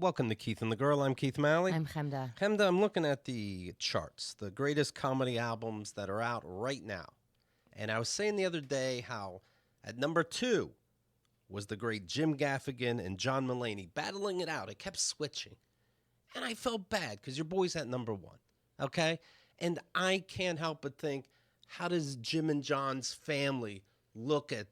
Welcome to Keith and the Girl. I'm Keith Malley. I'm Chemda. Chemda, I'm looking at the charts, the greatest comedy albums that are out right now. And I was saying the other day how at number 2 was the great Jim Gaffigan and John Mulaney battling it out. It kept switching. And I felt bad because your boy's at number 1, okay? And I can't help but think, how does Jim and John's family look at,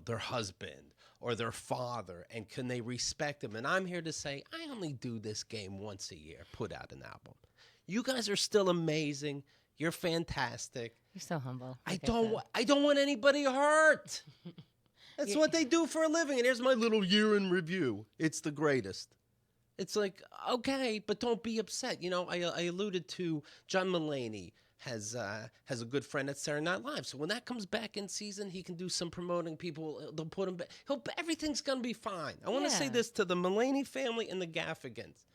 their husband or their father, and can they respect him? And I'm here to say, I only do this game once a year, put out an album. You guys are still amazing. You're fantastic. You're so humble. I don't want anybody hurt. That's what they do for a living. And here's my little year in review. It's the greatest. It's like, okay, but don't be upset. I alluded to John Mulaney has a good friend at Saturday Night Live. So when that comes back in season, he can do some promoting. People, they'll put him back. Everything's going to be fine. I want to say this to the Mulaney family and the Gaffigans.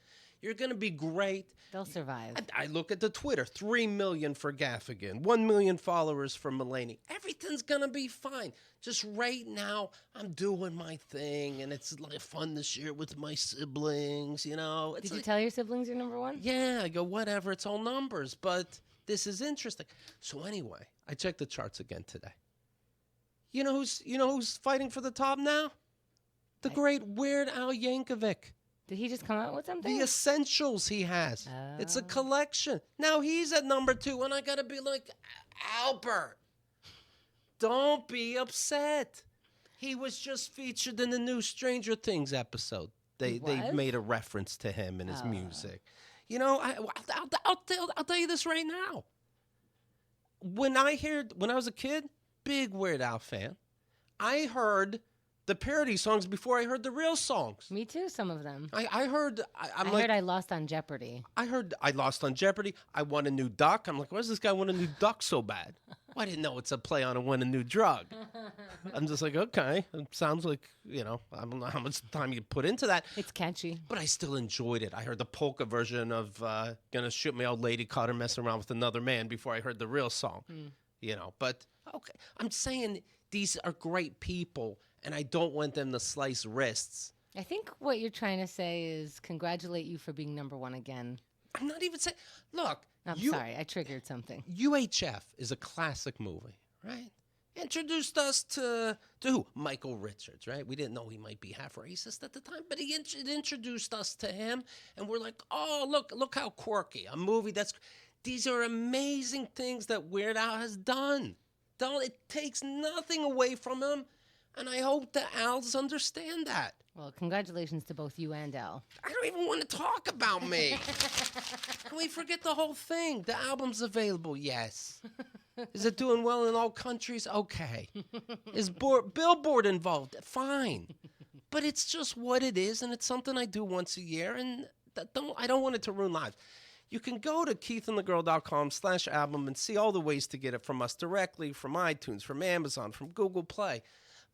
You're going to be great. They'll survive. I look at the Twitter, 3 million for Gaffigan, 1 million followers for Mulaney. Everything's going to be fine. Just right now, I'm doing my thing, and it's like fun this year with my siblings, Did you tell your siblings you're number 1? Yeah, I go, whatever, it's all numbers, but this is interesting. So anyway, I checked the charts again today. You know who's fighting for the top now? The great Weird Al Yankovic. Did he just come out with something? The essentials he has. Oh. It's a collection. Now he's at number 2, and I got to be like, Albert, don't be upset. He was just featured in the new Stranger Things episode. They made a reference to him and his music. I'll tell you this right now. When I was a kid, big Weird Al fan, I heard the parody songs before I heard the real songs. Me too, some of them. I heard I lost on Jeopardy. I heard I lost on Jeopardy. I won a new duck. I'm like, why does this guy want a new duck so bad? Well, I didn't know it's a play on a win a new drug. I'm just like, okay. It sounds like, I don't know how much time you put into that. It's catchy. But I still enjoyed it. I heard the polka version of Gonna Shoot Me Old Lady, Caught Her Messing Around with Another Man before I heard the real song. But, okay. I'm saying these are great people, and I don't want them to slice wrists. I think what you're trying to say is congratulate you for being number 1 again. I'm not even saying, look. I'm sorry, I triggered something. UHF is a classic movie, right? Introduced us to who? Michael Richards, right? We didn't know he might be half racist at the time, but it introduced us to him, and we're like, oh, look how quirky. A movie these are amazing things that Weird Al has done. It takes nothing away from him, and I hope the Als understand that. Well, congratulations to both you and Al. I don't even want to talk about me. Can we forget the whole thing? The album's available, yes. Is it doing well in all countries? Okay. Is Billboard involved? Fine. But it's just what it is, and it's something I do once a year, and I don't want it to ruin lives. You can go to keithandthegirl.com/album and see all the ways to get it from us directly, from iTunes, from Amazon, from Google Play.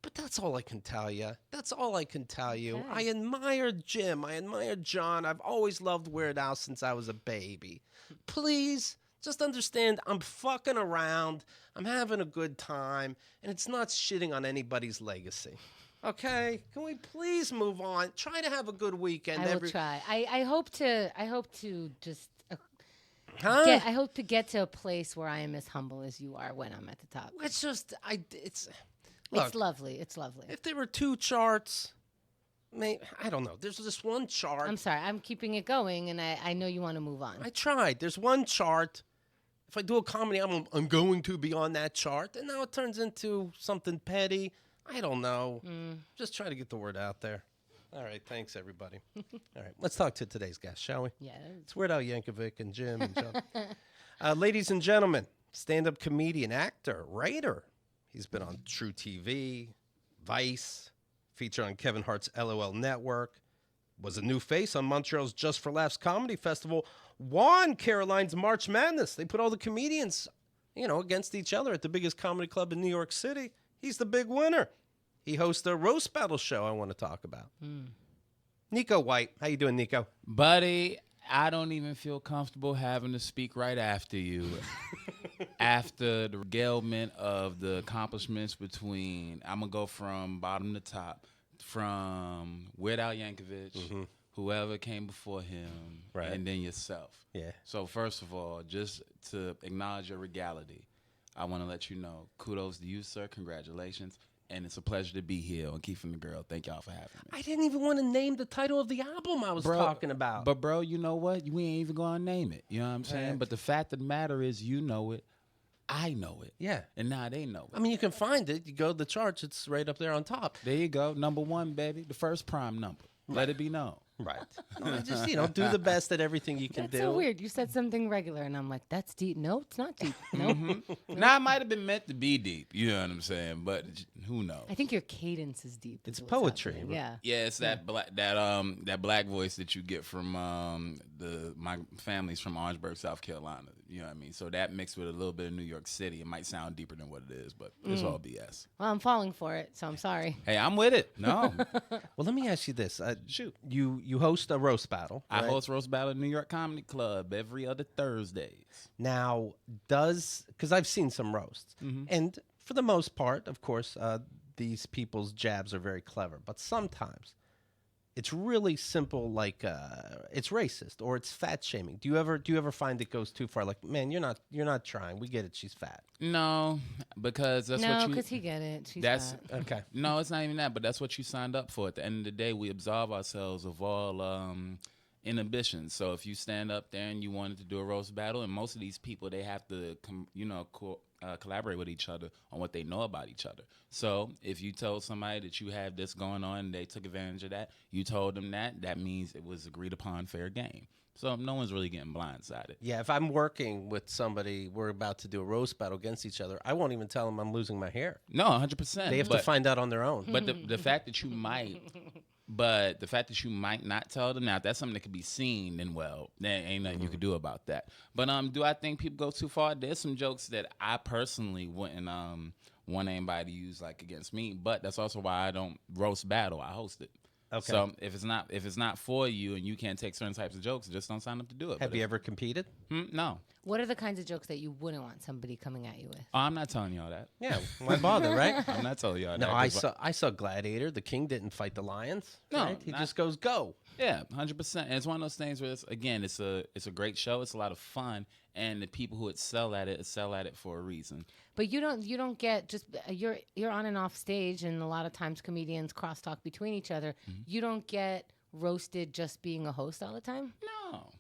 But that's all I can tell you. That's all I can tell you. Okay. I admire Jim. I admire John. I've always loved Weird Al since I was a baby. Please, just understand I'm fucking around. I'm having a good time. And it's not shitting on anybody's legacy. Okay? Can we please move on? Try to have a good weekend. I will try. I hope to just... Huh? I hope to get to a place where I am as humble as you are when I'm at the top. Look, it's lovely. It's lovely. If there were 2 charts, I don't know. There's this one chart. I'm sorry. I'm keeping it going, and I know you want to move on. I tried. There's one chart. If I do a comedy album, I'm going to be on that chart. And now it turns into something petty. I don't know. Just try to get the word out there. All right. Thanks, everybody. All right. Let's talk to today's guest, shall we? Yeah. It's Weird Al Yankovic and Jim and John. Ladies and gentlemen, stand-up comedian, actor, writer. He's been on True TV, Vice, featured on Kevin Hart's LOL Network, was a new face on Montreal's Just for Laughs Comedy Festival, won Caroline's March Madness. They put all the comedians, against each other at the biggest comedy club in New York City. He's the big winner. He hosts a roast battle show I want to talk about. Neko White. How you doing, Neko? Buddy, I don't even feel comfortable having to speak right after you. After the regalement of the accomplishments between, I'm going to go from bottom to top, from Weird Al Yankovic, whoever came before him, Right. and then yourself. Yeah. So first of all, just to acknowledge your regality, I want to let you know, kudos to you, sir. Congratulations. And it's a pleasure to be here on Keeping the Girl. Thank y'all for having me. I didn't even want to name the title of the album I was talking about. But, bro, you know what? We ain't even going to name it. You know what I'm saying? But the fact of the matter is, you know it. I know it. Yeah. And now they know it. I mean, you can find it. You go to the charts. It's right up there on top. There you go. Number 1, baby. The first prime number. Let it be known. Right. No, just, do the best at everything you can That's do. so weird. You said something regular, and I'm like, that's deep. No, it's not deep. Nope. Now, it might have been meant to be deep. You know what I'm saying? But who knows? I think your cadence is deep. It's is what's poetry. happening. Yeah. Yeah, it's that black voice that you get from my family's from Orangeburg, South Carolina. You know what I mean? So that mixed with a little bit of New York City, it might sound deeper than what it is, but it's all BS. Well, I'm falling for it, so I'm sorry. Hey, I'm with it. No, Well, let me ask you this. shoot. You host a roast battle. I right? host Roast Battle at New York Comedy Club every other Thursdays. Now, because I've seen some roasts, and for the most part, of course, these people's jabs are very clever, but sometimes it's really simple, like it's racist or it's fat shaming. Do you ever find it goes too far? Like, man, you're not trying. We get it. She's fat. No, because that's what No, you. because he get it. She's That's fat. Okay. No, it's not even that, but that's what you signed up for. At the end of the day, we absolve ourselves of all inhibitions. So if you stand up there and you wanted to do a roast battle, and most of these people, they have to, collaborate with each other on what they know about each other. So if you told somebody that you have this going on and they took advantage of that, you told them that means it was agreed upon fair game. So no one's really getting blindsided. Yeah, if I'm working with somebody, we're about to do a roast battle against each other, I won't even tell them I'm losing my hair. No, 100%. They have to find out on their own. But the fact that you might, not tell them now, if that's something that could be seen, then well, there ain't nothing you could do about that. But do I think people go too far? There's some jokes that I personally wouldn't want anybody to use like against me. But that's also why I don't roast battle. I host it. Okay. So if it's not for you and you can't take certain types of jokes, just don't sign up to do it. Have you ever competed? No. What are the kinds of jokes that you wouldn't want somebody coming at you with? Oh, I'm not telling y'all that. Yeah, why bother, right? I'm not telling y'all No, that. I saw Gladiator. The king didn't fight the lions. No, right? He not- just goes go. Yeah, 100%. And it's one of those things where it's a great show. It's a lot of fun, and the people who excel at it for a reason. But you don't get just you're on and off stage, and a lot of times comedians crosstalk between each other. You don't get roasted just being a host all the time. No,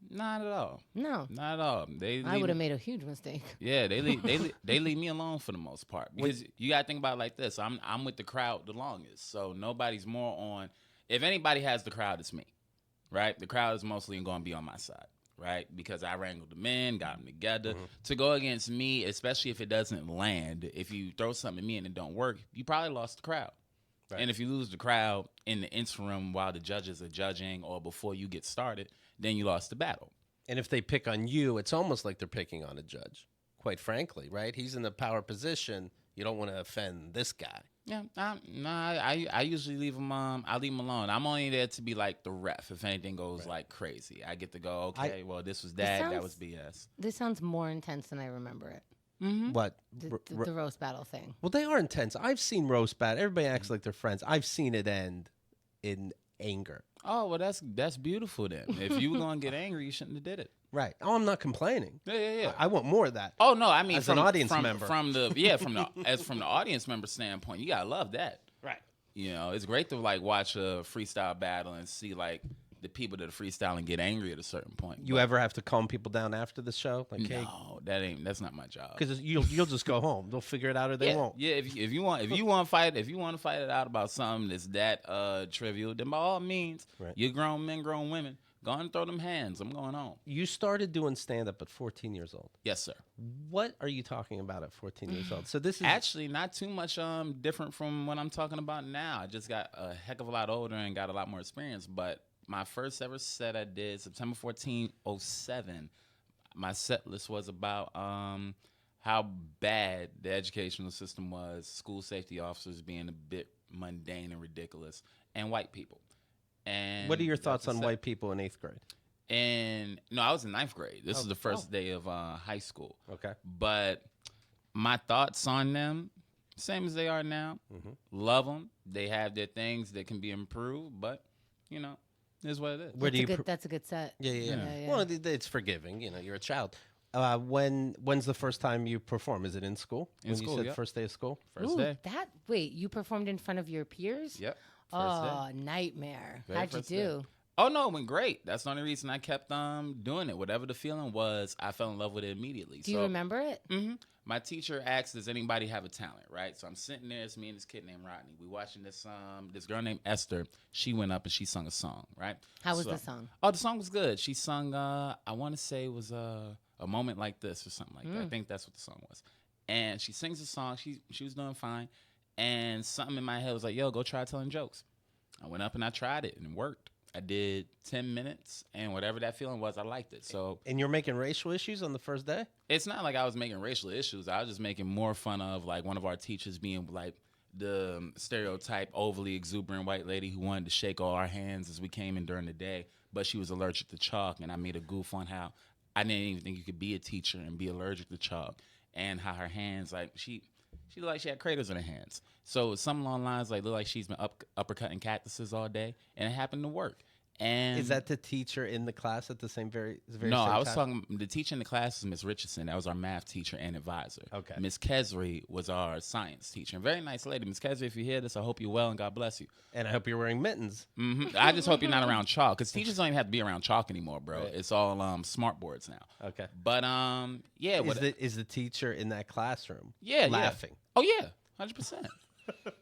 not at all. No, Not at all. I would have made a huge mistake. Yeah, they leave me alone for the most part because you gotta think about it like this. I'm with the crowd the longest, so nobody's more on. If anybody has the crowd, it's me, right? The crowd is mostly going to be on my side, right? Because I wrangled the men, got them together. To go against me, especially if it doesn't land, if you throw something at me and it don't work, you probably lost the crowd. Right. And if you lose the crowd in the interim while the judges are judging or before you get started, then you lost the battle. And if they pick on you, it's almost like they're picking on a judge, quite frankly, right? He's in the power position. You don't want to offend this guy. Yeah, I usually leave him. I leave him alone. I'm only there to be like the ref. If anything goes like crazy, I get to go. Okay, well, this was that was BS. This sounds more intense than I remember it. What? The roast battle thing. Well, they are intense. I've seen roast battle. Everybody acts like they're friends. I've seen it end in anger. Oh, well, that's beautiful then. If you were gonna get angry, you shouldn't have did it. Right. Oh, I'm not complaining. Yeah. I want more of that. Oh no, I mean as an audience member. from the audience member standpoint, you gotta love that. Right. You know, it's great to like watch a freestyle battle and see like the people that are freestyling get angry at a certain point. You ever have to calm people down after the show? Like, hey, no, that's not my job. because you'll just go home. They'll figure it out or they won't. Yeah, if you want to fight it out about something that's that trivial, then by all means, you're grown men, grown women. Go and throw them hands. I'm going home. You started doing stand-up at 14 years old. Yes, sir. What are you talking about at 14 years old? So this is Actually not too much different from what I'm talking about now. I just got a heck of a lot older and got a lot more experience. But my first ever set I did September 14, 07. My set list was about how bad the educational system was, school safety officers being a bit mundane and ridiculous, and white people. And what are your thoughts on white people in 8th grade? And no, I was in 9th grade. This is the first day of high school. Okay. But my thoughts on them, same as they are now. Love them. They have their things that can be improved, but, you know, Is what it is. Where do you? That's a good set. Yeah. Well, it's forgiving. You know, you're a child. When's the first time you perform? Is it in school? In when school, you said yep. first day of school? First Ooh, day. Wait, you performed in front of your peers? Yep. First Oh, day. nightmare. Very How'd you first do? day. Oh no, it went great. That's the only reason I kept doing it. Whatever the feeling was, I fell in love with it immediately. Do you remember it? Mm-hmm. My teacher asked, "Does anybody have a talent?" Right. So I'm sitting there. It's me and this kid named Rodney. We watching this girl named Esther. She went up and she sung a song. Right. How was the song? Oh, the song was good. She sung. I want to say it was a moment like this or something like that. I think that's what the song was. And she sings the song. She was doing fine. And something in my head was like, "Yo, go try telling jokes." I went up and I tried it and it worked. I did 10 minutes, and whatever that feeling was, I liked it. So, and you're making racial issues on the first day? It's not like I was making racial issues. I was just making more fun of like one of our teachers being like the stereotype overly exuberant white lady who wanted to shake all our hands as we came in during the day, but she was allergic to chalk, and I made a goof on how I didn't even think you could be a teacher and be allergic to chalk, and how her hands, like she looked like she had craters in her hands. So something along the lines like looked like she's been uppercutting cactuses all day, and it happened to work. And is that the teacher in the class at the very no, same I was time? talking. The teacher in the class is Miss Richardson. That was our math teacher and advisor. Okay. Miss Kesri was our science teacher. And very nice lady, Miss Kesri. If you hear this, I hope you're well and God bless you. And I hope you're wearing mittens. Mm-hmm. I just hope you're not around chalk, because teachers don't even have to be around chalk anymore, bro. Right. It's all smart boards now. Okay. But yeah. Is the teacher in that classroom? Yeah, laughing? Oh yeah, 100%.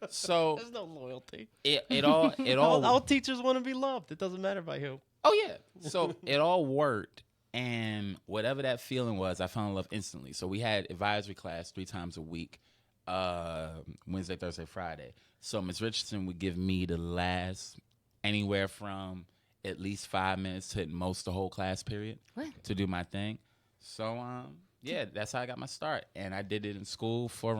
So There's no loyalty. it all All teachers want to be loved. It doesn't matter by who. Oh yeah. So it all worked, and whatever that feeling was, I fell in love instantly. So we had advisory class 3 times a week, Wednesday, Thursday, Friday. So Ms. Richardson would give me the last anywhere from at least 5 minutes to at most the whole class period to do my thing. So yeah, that's how I got my start, and I did it in school for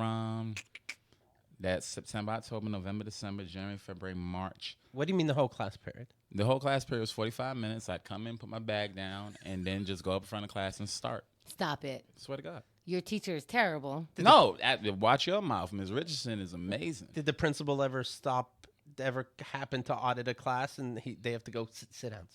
that's September, October, November, December, January, February, March. What do you mean the whole class period? The whole class period was 45 minutes. I'd come in, put my bag down, and then just go up in front of class and start. Stop it. Swear to God. Your teacher is terrible. Watch your mouth. Ms. Richardson is amazing. Did the principal ever happen to audit a class and they have to go sit down?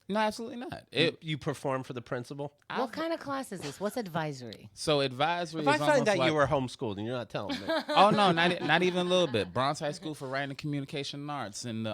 No, absolutely not. You perform for the principal? What kind of class is this? What's advisory? So advisory If is I find almost out like, you were homeschooled and you're not telling me. Oh, no, not even a little bit. Bronx High School for Writing and Communication and Arts in the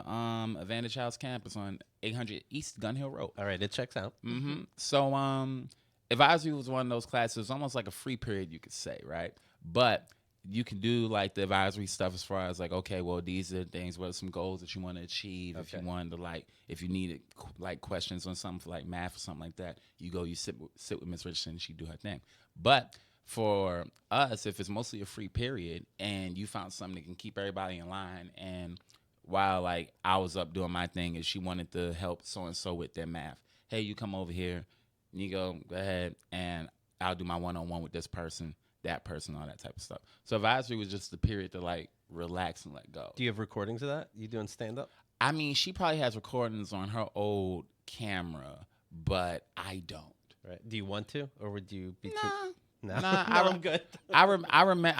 Advantage House campus on 800 East Gun Hill Road. All right, it checks out. Mm-hmm. So advisory was one of those classes, almost like a free period, you could say, right? But you can do like the advisory stuff as far as like, okay, well, these are things, what are some goals that you want to achieve? Okay. If you wanted to if you needed like questions on something for like math or something like that, you sit with Miss Richardson and she do her thing. But for us, if it's mostly a free period and you found something that can keep everybody in line, and while like I was up doing my thing and she wanted to help so-and-so with their math, hey, you come over here, and you go ahead and I'll do my one-on-one with this person, that person, all that type of stuff. So advisory was just the period to like relax and let go. Do you have recordings of that? You doing stand-up? I mean, she probably has recordings on her old camera, but I don't. Right. Do you want to, or would you be too? No, I'm good. I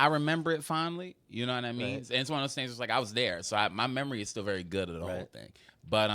remember it fondly. You know what I mean? Right. And it's one of those things. It's like I was there, so my memory is still very good of the whole thing. But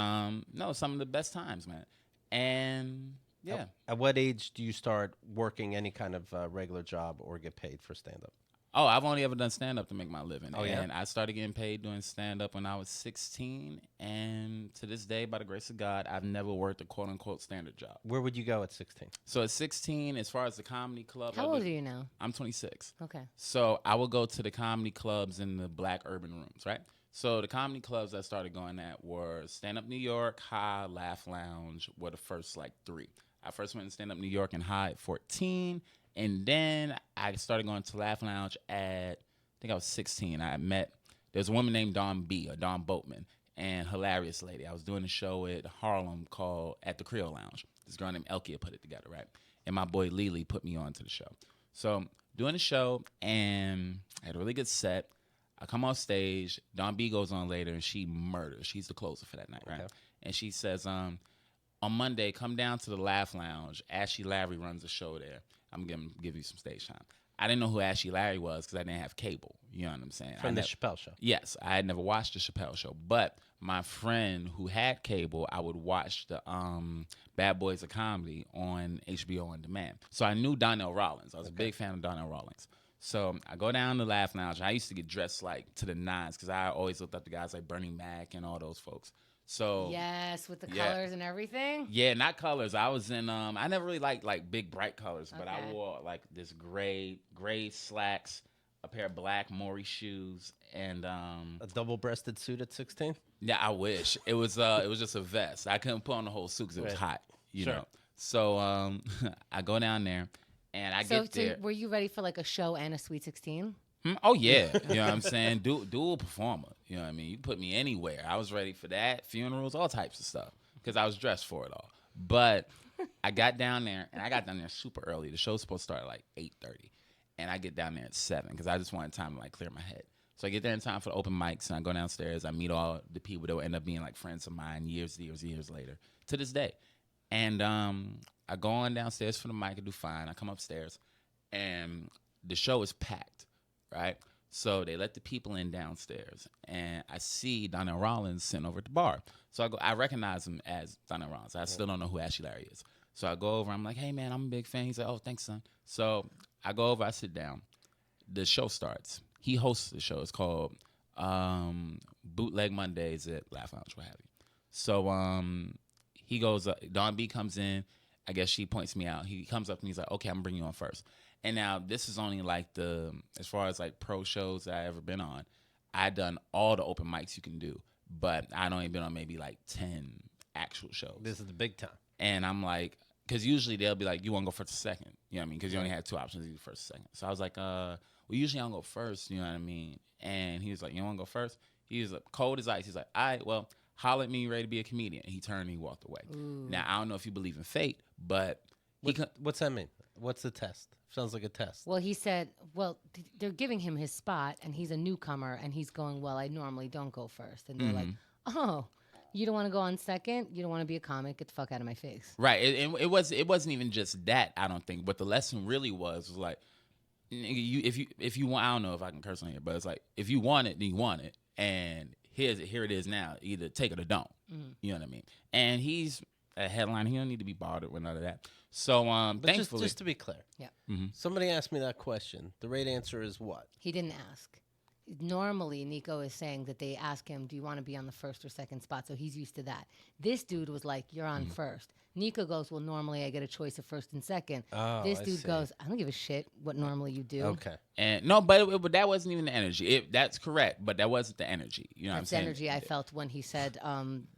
no, some of the best times, man. And yeah. At what age do you start working any kind of regular job or get paid for stand-up? Oh, I've only ever done stand-up to make my living. Oh, yeah? And I started getting paid doing stand-up when I was 16. And to this day, by the grace of God, I've never worked a quote-unquote standard job. Where would you go at 16? So at 16, as far as the comedy club. How old are you now? I'm 26. Okay. So I would go to the comedy clubs in the black urban rooms, right? So the comedy clubs I started going at were Stand Up New York, High, Laugh Lounge were the first like 3. I first went to Stand Up New York and High at 14. And then I started going to Laugh Lounge at, I think I was 16. There's a woman named Dawn Boatman, and hilarious lady. I was doing a show at Harlem called At the Creole Lounge. This girl named Elkia put it together, right? And my boy Lily put me on to the show. So doing the show, and I had a really good set. I come off stage. Dawn B goes on later, and she murders. She's the closer for that night, right? And she says, on Monday, come down to the Laugh Lounge. Ashley Larry runs a show there. I'm going to give you some stage time. I didn't know who Ashley Larry was because I didn't have cable. You know what I'm saying? From the Chappelle Show. Yes, I had never watched the Chappelle Show, but my friend who had cable, I would watch the Bad Boys of Comedy on HBO On Demand. So I knew Donnell Rawlins. I was a big fan of Donnell Rawlins. So I go down to Laugh Lounge. I used to get dressed like to the nines because I always looked up to guys like Bernie Mac and all those folks. So yes, with the colors and everything. Yeah, not colors. I was in I never really liked like big bright colors, but I wore like this gray slacks, a pair of black Maury shoes, and a double-breasted suit at 16. Yeah, I wish it was just a vest. I couldn't put on the whole suit because it was hot, you know. So I go down there, and I get there. So were you ready for like a show and a Sweet 16? Oh yeah, you know what I'm saying? Dual performer. You know what I mean? You put me anywhere. I was ready for that, funerals, all types of stuff, because I was dressed for it all. But I got down there, and I got down there super early. The show's supposed to start at like 8:30, and I get down there at 7 because I just wanted time to like clear my head. So I get there in time for the open mics, and I go downstairs. I meet all the people that will end up being like friends of mine years later to this day. And I go on downstairs for the mic. I do fine. I come upstairs, and the show is packed. Right, so they let the people in downstairs, and I see Donnell Rawlins sitting over at the bar. So I go, I recognize him as Donnell Rawlins. I still don't know who Ashley Larry is. So I go over. I'm like, hey man, I'm a big fan. He's like, oh thanks son. So I go over. I sit down. The show starts. He hosts the show. It's called Bootleg Mondays at Laugh Lounge, what have you. So he goes. Dawn B comes in. I guess she points me out. He comes up and he's like, okay, I'm gonna bring you on first. And now this is only like as far as like pro shows that I ever been on, I done all the open mics you can do, but I'd only been on maybe like 10 actual shows. This is the big time. And I'm like, because usually they'll be like, you want to go first or second? You know what I mean? Because you only had 2 options, either first or second. So I was like, well, usually I'll go first, you know what I mean? And he was like, you want to go first? He was like, cold as ice. He's like, all right, well, holler at me, ready to be a comedian. And he turned and he walked away. Ooh. Now, I don't know if you believe in fate, but what's that mean? What's the test? Sounds like a test. Well, he said, they're giving him his spot, and he's a newcomer, and he's going, well, I normally don't go first. And they're like, oh, you don't want to go on second? You don't want to be a comic? Get the fuck out of my face. Right. It wasn't even just that, I don't think. But the lesson really was like, if you want, I don't know if I can curse on here, but it's like, if you want it, then you want it. And here it is now. Either take it or don't. Mm-hmm. You know what I mean? And he's a headline. He don't need to be bothered with none of that. So, but thankfully, just to be clear, yeah. Mm-hmm. Somebody asked me that question. The right answer is what? He didn't ask. Normally, Neko is saying that they ask him, do you want to be on the first or second spot? So he's used to that. This dude was like, you're on first. Neko goes, well, normally I get a choice of first and second. This dude goes, I don't give a shit what normally you do. Okay. And no, but that wasn't even the energy. That's correct, but that wasn't the energy. You know what I'm saying? That's energy I felt when he said,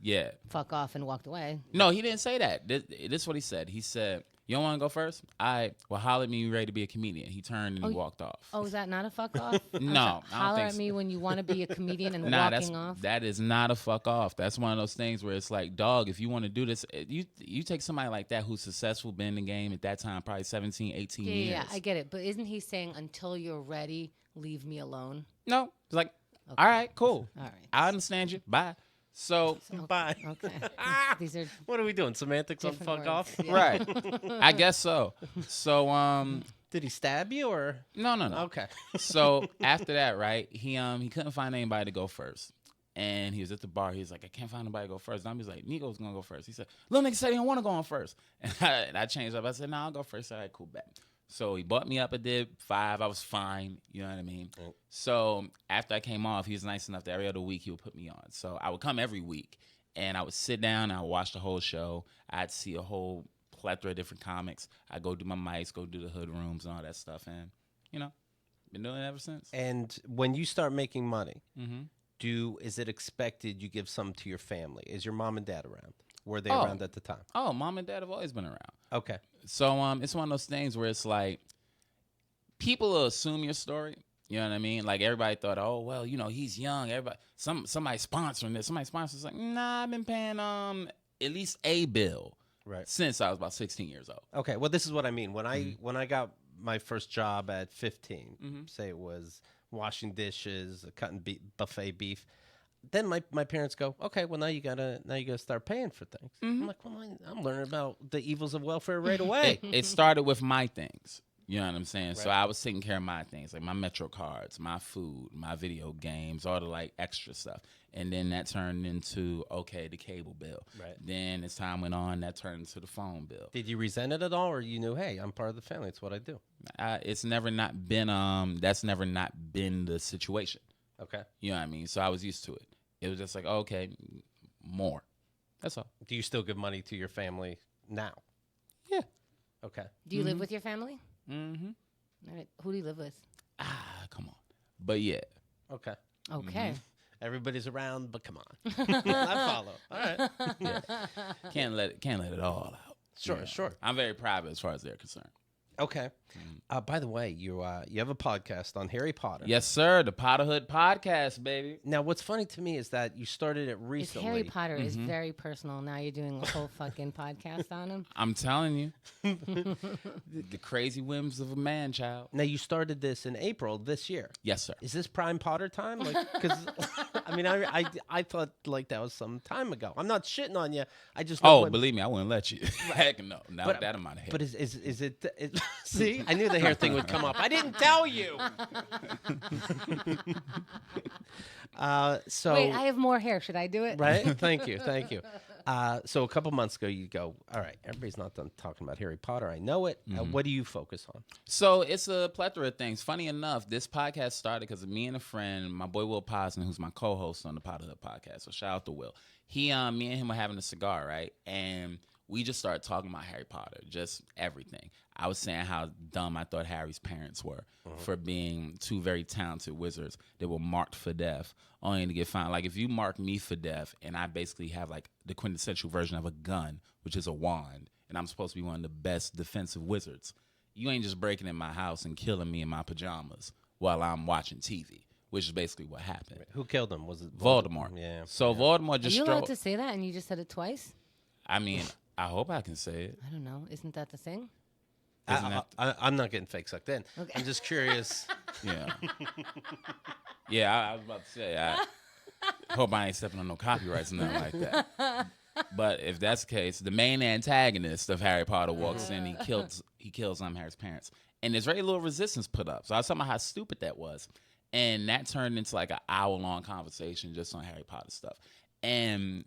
yeah, fuck off and walked away. No, he didn't say that. This is what he said. He said, you don't want to go first? Well, holler at me, you ready to be a comedian. He turned and he walked off. Oh, is that not a fuck off? No, holler at me when you want to be a comedian and walking off? That is not a fuck off. That's one of those things where it's like, dog, if you want to do this, you take somebody like that who's successful, been in the game at that time, probably 17, 18 years. Yeah, I get it. But isn't he saying, until you're ready, leave me alone? No. It's like, all right, cool. All right. I understand you. Bye. So bye. Okay. These are what are we doing? Semantics on fuck words. off? Yeah. right. I guess so. So did he stab you or no? Okay. So after that, right? He couldn't find anybody to go first. And he was at the bar. He was like, I can't find nobody to go first. And I was like, Neko's gonna go first. He said, little nigga said he don't want to go on first. And I changed up. I said, no, I'll go first. All right, cool, bet. So he bought me up. I did 5. I was fine. You know what I mean? Mm. So after I came off, he was nice enough that every other week he would put me on. So I would come every week, and I would sit down, and I would watch the whole show. I'd see a whole plethora of different comics. I'd go do my mics, go do the hood rooms and all that stuff. And, been doing it ever since. And when you start making money, mm-hmm. is it expected you give some to your family? Is your mom and dad around? Were they around at the time? Oh, mom and dad have always been around. Okay. So it's one of those things where it's like people will assume your story. You know what I mean? Like everybody thought, oh well, he's young. Everybody, somebody sponsoring this. Somebody sponsors like, nah, I've been paying at least a bill since I was about 16 years old. Okay. Well, this is what I mean. When I got my first job at 15, say it was washing dishes, cutting buffet beef. Then my parents go, okay, well now you gotta start paying for things. I'm like, well, I'm learning about the evils of welfare right away. It started with my things. You know what I'm saying? Right. So I was taking care of my things, like my Metro cards, my food, my video games, all the like extra stuff. And then that turned into, okay, the cable bill. Right. Then as time went on, that turned into the phone bill. Did you resent it at all, or you knew, hey, I'm part of the family. It's what I do. It's never not been, that's never not been the situation. Okay. You know what I mean? So I was used to it. It was just like, okay, more. That's all. Do you still give money to your family now? Yeah. Okay. Do you live with your family? Mm-hmm. All right. Who do you live with? Come on. But yeah. Okay. Okay. Everybody's around, but come on. I follow. All right. Yeah. Can't let it all out. Sure, You know? sure. I'm very private as far as they're concerned. Okay. By the way, you have a podcast on Harry Potter. Yes, sir. The Potterhood Podcast, baby. Now, what's funny to me is that you started it It's recently. Harry Potter is very personal. Now you're doing a whole fucking podcast on him. I'm telling you. The crazy whims of a man child. Now, you started this in April this year. Yes, sir. Is this prime Potter time? Like, because I mean, I thought like that was some time ago. I'm not shitting on you. I just know Oh, when- believe me, I wouldn't let you. Heck no. Not with that amount of hair. But is it? See, I knew the hair thing would come up. I didn't tell you. So Wait, I have more hair. Should I do it? right? Thank you. So a couple months ago, you go, all right, everybody's not done talking about Harry Potter. I know it. What do you focus on? So it's a plethora of things. Funny enough, this podcast started because of me and a friend, my boy Will Posner, who's my co-host on the Potterhood Podcast. So shout out to Will. Me and him were having a cigar, right? And we just started talking about Harry Potter, just everything. I was saying how dumb I thought Harry's parents were for being two very talented wizards that were marked for death, only to get found. Like, if you mark me for death and I basically have, like, the quintessential version of a gun, which is a wand, and I'm supposed to be one of the best defensive wizards, you ain't just breaking in my house and killing me in my pajamas while I'm watching TV, which is basically what happened. Who killed him? Was it Voldemort. Yeah. So Voldemort Are just you allowed to say that and you just said it twice? I mean, I hope I can say it. I don't know. Isn't that the thing? I'm not getting fake sucked in. Okay. I'm just curious. Yeah. Yeah, I was about to say, I hope I ain't stepping on no copyrights or nothing like that. But if that's the case, the main antagonist of Harry Potter walks in, he kills Harry's parents. And there's very little resistance put up. So I was talking about how stupid that was. And that turned into like an hour-long conversation just on Harry Potter stuff. And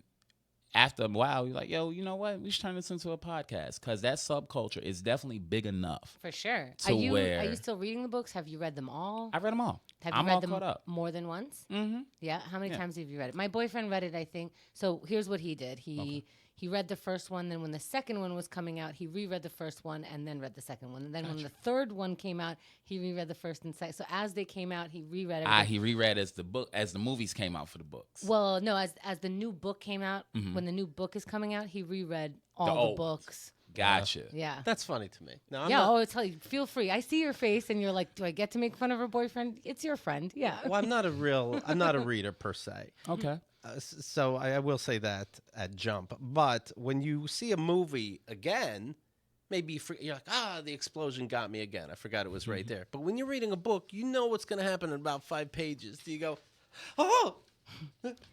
after a while, we're like, yo, you know what? We should turn this into a podcast because that subculture is definitely big enough. For sure. To Are you where- still reading the books? Have you read them all? I read them all. Have you I'm read all them caught up. more than once? Mm-hmm. Yeah. How many Yeah. times have you read it? My boyfriend read it, I think. So here's what he did. He read the first one. Then when the second one was coming out, he reread the first one and then read the second one. And then when the third one came out, he reread the first and second. So as they came out, he reread everything. He reread as the movies came out for the books. Well, no, as the new book came out, when the new book is coming out, he reread all the old books. Gotcha. Yeah. That's funny to me. No, I'm Yeah, not, oh, tell you, feel free. I see your face, and you're like, "Do I get to make fun of her boyfriend?" It's your friend, yeah. well, I'm not a reader per se. Okay. So I will say that at jump. But when you see a movie again, maybe you're like, the explosion got me again. I forgot it was right there. But when you're reading a book, you know what's going to happen in about 5 pages. Do you go, oh,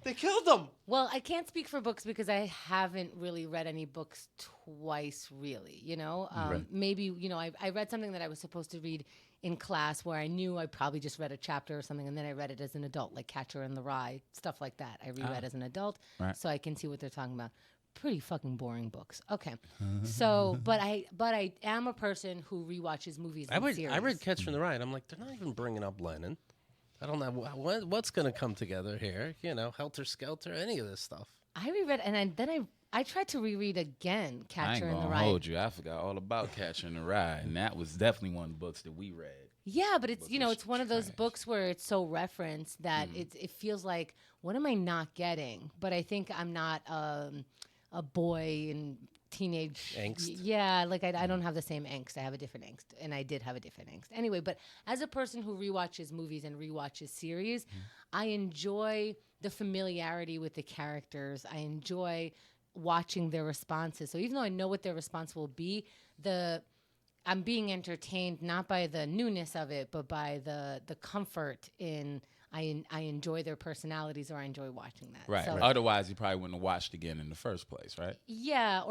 they killed them? Well, I can't speak for books because I haven't really read any books twice, really. You know, maybe I read something that I was supposed to read in class where I knew I probably just read a chapter or something, and then I read it as an adult, like Catcher in the Rye, stuff like that. I reread as an adult, so I can see what they're talking about. Pretty fucking boring books. Okay, so but I am a person who rewatches movies. I series. read Catcher in the Rye, and I'm like, they're not even bringing up Lennon. I don't know what's going to come together here. Helter Skelter, any of this stuff. I reread, and then I tried to reread again I ain't Catcher in the gonna Rye. hold you. I forgot all about Catcher in the Rye, and that was definitely one of the books that we read. Yeah, but it's Book was it's one of those trash. books where it's so referenced that it feels like, what am I not getting? But I think I'm not a boy in teenage Angst? Yeah, like I don't have the same angst. I have a different angst, and I did have a different angst. Anyway, but as a person who rewatches movies and rewatches series, I enjoy the familiarity with the characters. I enjoy watching their responses. So even though I know what their response will be, I'm being entertained not by the newness of it, but by the comfort in I enjoy their personalities or I enjoy watching that. Right. So, Otherwise, you probably wouldn't have watched again in the first place, right? yeah,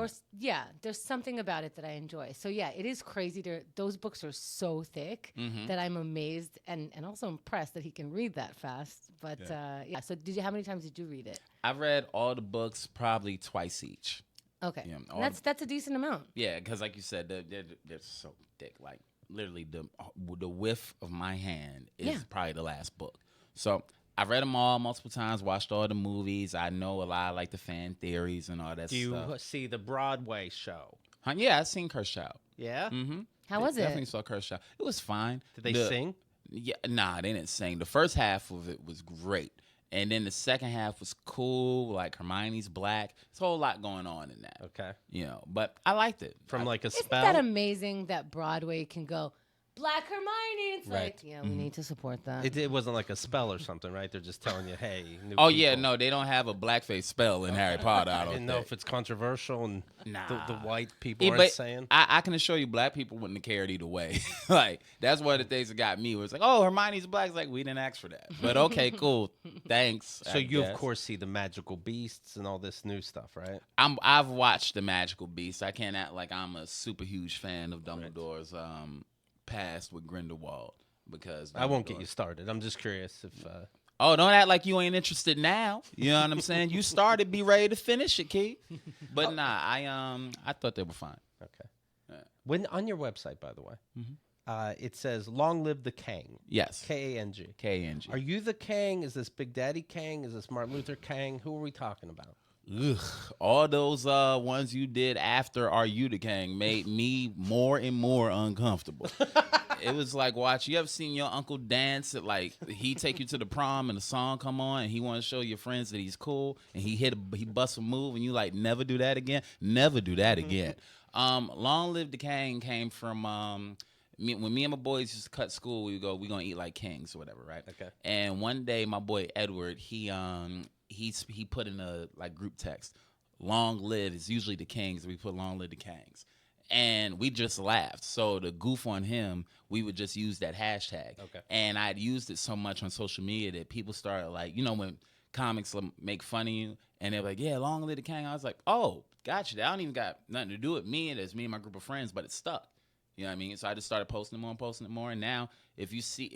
there's something about it that I enjoy. So yeah, it is crazy. Those books are so thick that I'm amazed and also impressed that he can read that fast. But yeah. So how many times did you read it? I've read all the books probably twice each. Okay, Yeah, that's a decent amount. Yeah, because like you said, they're so thick. Like literally, the width of my hand is probably the last book. So I've read them all multiple times, watched all the movies. I know a lot of like the fan theories and all that Do stuff. you see the Broadway show? Yeah, I've seen Cursed Child. Yeah? Mm-hmm. How was it? Definitely saw Cursed Child. It was fine. Did they sing? Yeah, nah, they didn't sing. The first half of it was great. And then the second half was cool. Like Hermione's black. There's a whole lot going on in that. Okay. You know, but I liked it. From like a Isn't spell? that amazing that Broadway can go Black Hermione? It's Right. like, yeah, we need to support that. It wasn't like a spell or something, right? They're just telling you, hey, new Oh, yeah, people. no, they don't have a blackface spell in Harry Potter, I I don't didn't know think. if it's controversial and Nah. the white people Yeah, aren't but saying. I can assure you, black people wouldn't have cared either way. Like, that's one of the things that got me. Was like, oh, Hermione's black. It's like, we didn't ask for that. But okay, cool. Thanks. So I you, of guess. course, see the magical beasts and all this new stuff, right? I've watched the Magical Beast. I can't act like I'm a super huge fan of Dumbledore's past with Grindelwald because I won't get you started. I'm just curious if... Oh, don't act like you ain't interested now. You know what I'm saying? You started, be ready to finish it, Key. But nah, I thought they were fine. Okay. Yeah. When on your website, by the way, it says "Long live the Kang." Yes. K-A-N-G. K-N-G. Are you the Kang? Is this Big Daddy Kang? Is this Martin Luther Kang? Who are we talking about? Ugh, all those ones you did after Are You the King made me more and more uncomfortable. It was like, watch, you ever seen your uncle dance at like, he take you to the prom and the song come on and he want to show your friends that he's cool and he busts a move and you like, never do that again? Never do that again. Long Live the King came from, when me and my boys used to cut school, we go, we gonna eat like kings or whatever, right? Okay. And one day my boy Edward, he put in a like group text, "Long live" is usually the kings. We put "Long live the Kangs," and we just laughed. So to goof on him, we would just use that hashtag. Okay. And I'd used it so much on social media that people started like, you know, when comics make fun of you and they're like, "Yeah, long live the Kang." I was like, "Oh, gotcha. That don't even got nothing to do with me. It's me and my group of friends, but it stuck." You know what I mean? So I just started posting it more, and now if you see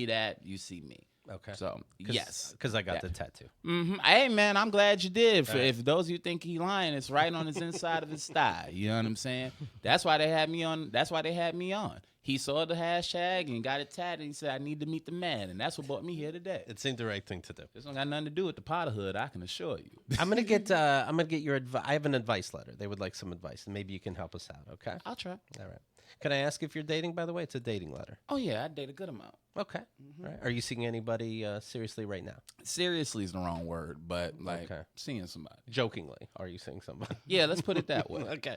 that, you see me. Okay. So yes, Because I got the tattoo. Mm-hmm. Hey man, I'm glad you did. Right. If those of you think he lying, it's right on his inside of his thigh. You know what I'm saying? That's why they had me on. He saw the hashtag and got it tatted. He said, "I need to meet the man," and that's what brought me here today. It seemed the right thing to do. This don't got nothing to do with the Potterhood, I can assure you. I'm gonna get your advice. I have an advice letter. They would like some advice, and maybe you can help us out. Okay. I'll try. All right. Can I ask if you're dating? By the way, it's a dating letter. Oh yeah, I date a good amount. Okay. All right. Are you seeing anybody seriously right now? Seriously is the wrong word, but like Okay. seeing somebody. Jokingly, are you seeing somebody? Yeah, let's put it that way. Okay.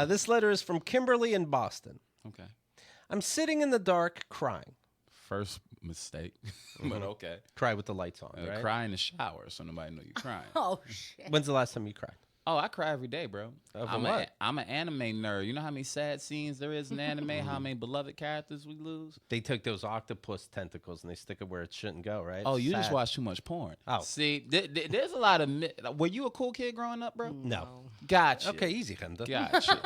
This letter is from Kimberly in Boston. Okay. I'm sitting in the dark crying. First mistake, but okay. Cry with the lights on, right? Cry in the shower so nobody know you're crying. Oh shit! When's the last time you cried? Oh, I cry every day, bro. Over I'm what? I'm an anime nerd. You know how many sad scenes there is in anime? How many beloved characters we lose? They took those octopus tentacles and they stick it where it shouldn't go, right? Oh, you just Sad. watch too much porn. Oh. See, there's a lot of... Were you a cool kid growing up, bro? No. Gotcha. Okay, easy, Hemda. Gotcha.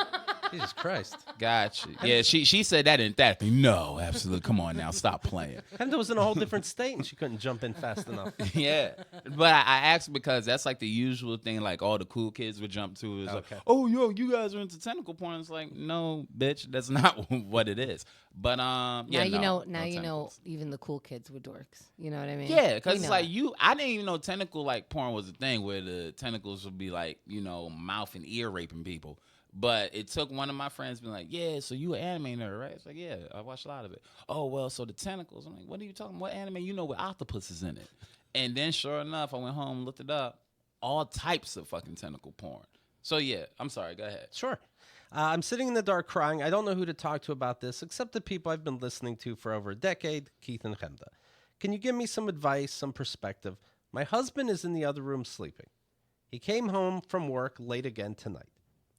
Jesus Christ. Gotcha. Yeah, she said that emphatically. No, absolutely. Come on now. Stop playing. Hemda was in a whole different state and she couldn't jump in fast enough. Yeah. But I asked because that's like the usual thing like all the cool kids would jump to is Okay. like, oh, yo, you guys are into tentacle porn. It's like, no, bitch, that's not what it is. But yeah, now you know. no tentacles. Even the cool kids were dorks. You know what I mean? Yeah, because We it's know like that. I didn't even know tentacle like porn was a thing where the tentacles would be like, you know, mouth and ear raping people. But it took one of my friends being like, yeah, so you an anime nerd, right? It's like, yeah, I watched a lot of it. Oh, well, so the tentacles. I'm like, what are you talking about? What anime you know with octopus is in it? And then sure enough, I went home, looked it up, all types of fucking tentacle porn. So yeah, I'm sorry, go ahead. Sure. I'm sitting in the dark crying. I don't know who to talk to about this except the people I've been listening to for over a decade, Keith and Hemda. Can you give me some advice, some perspective? My husband is in the other room sleeping. He came home from work late again tonight.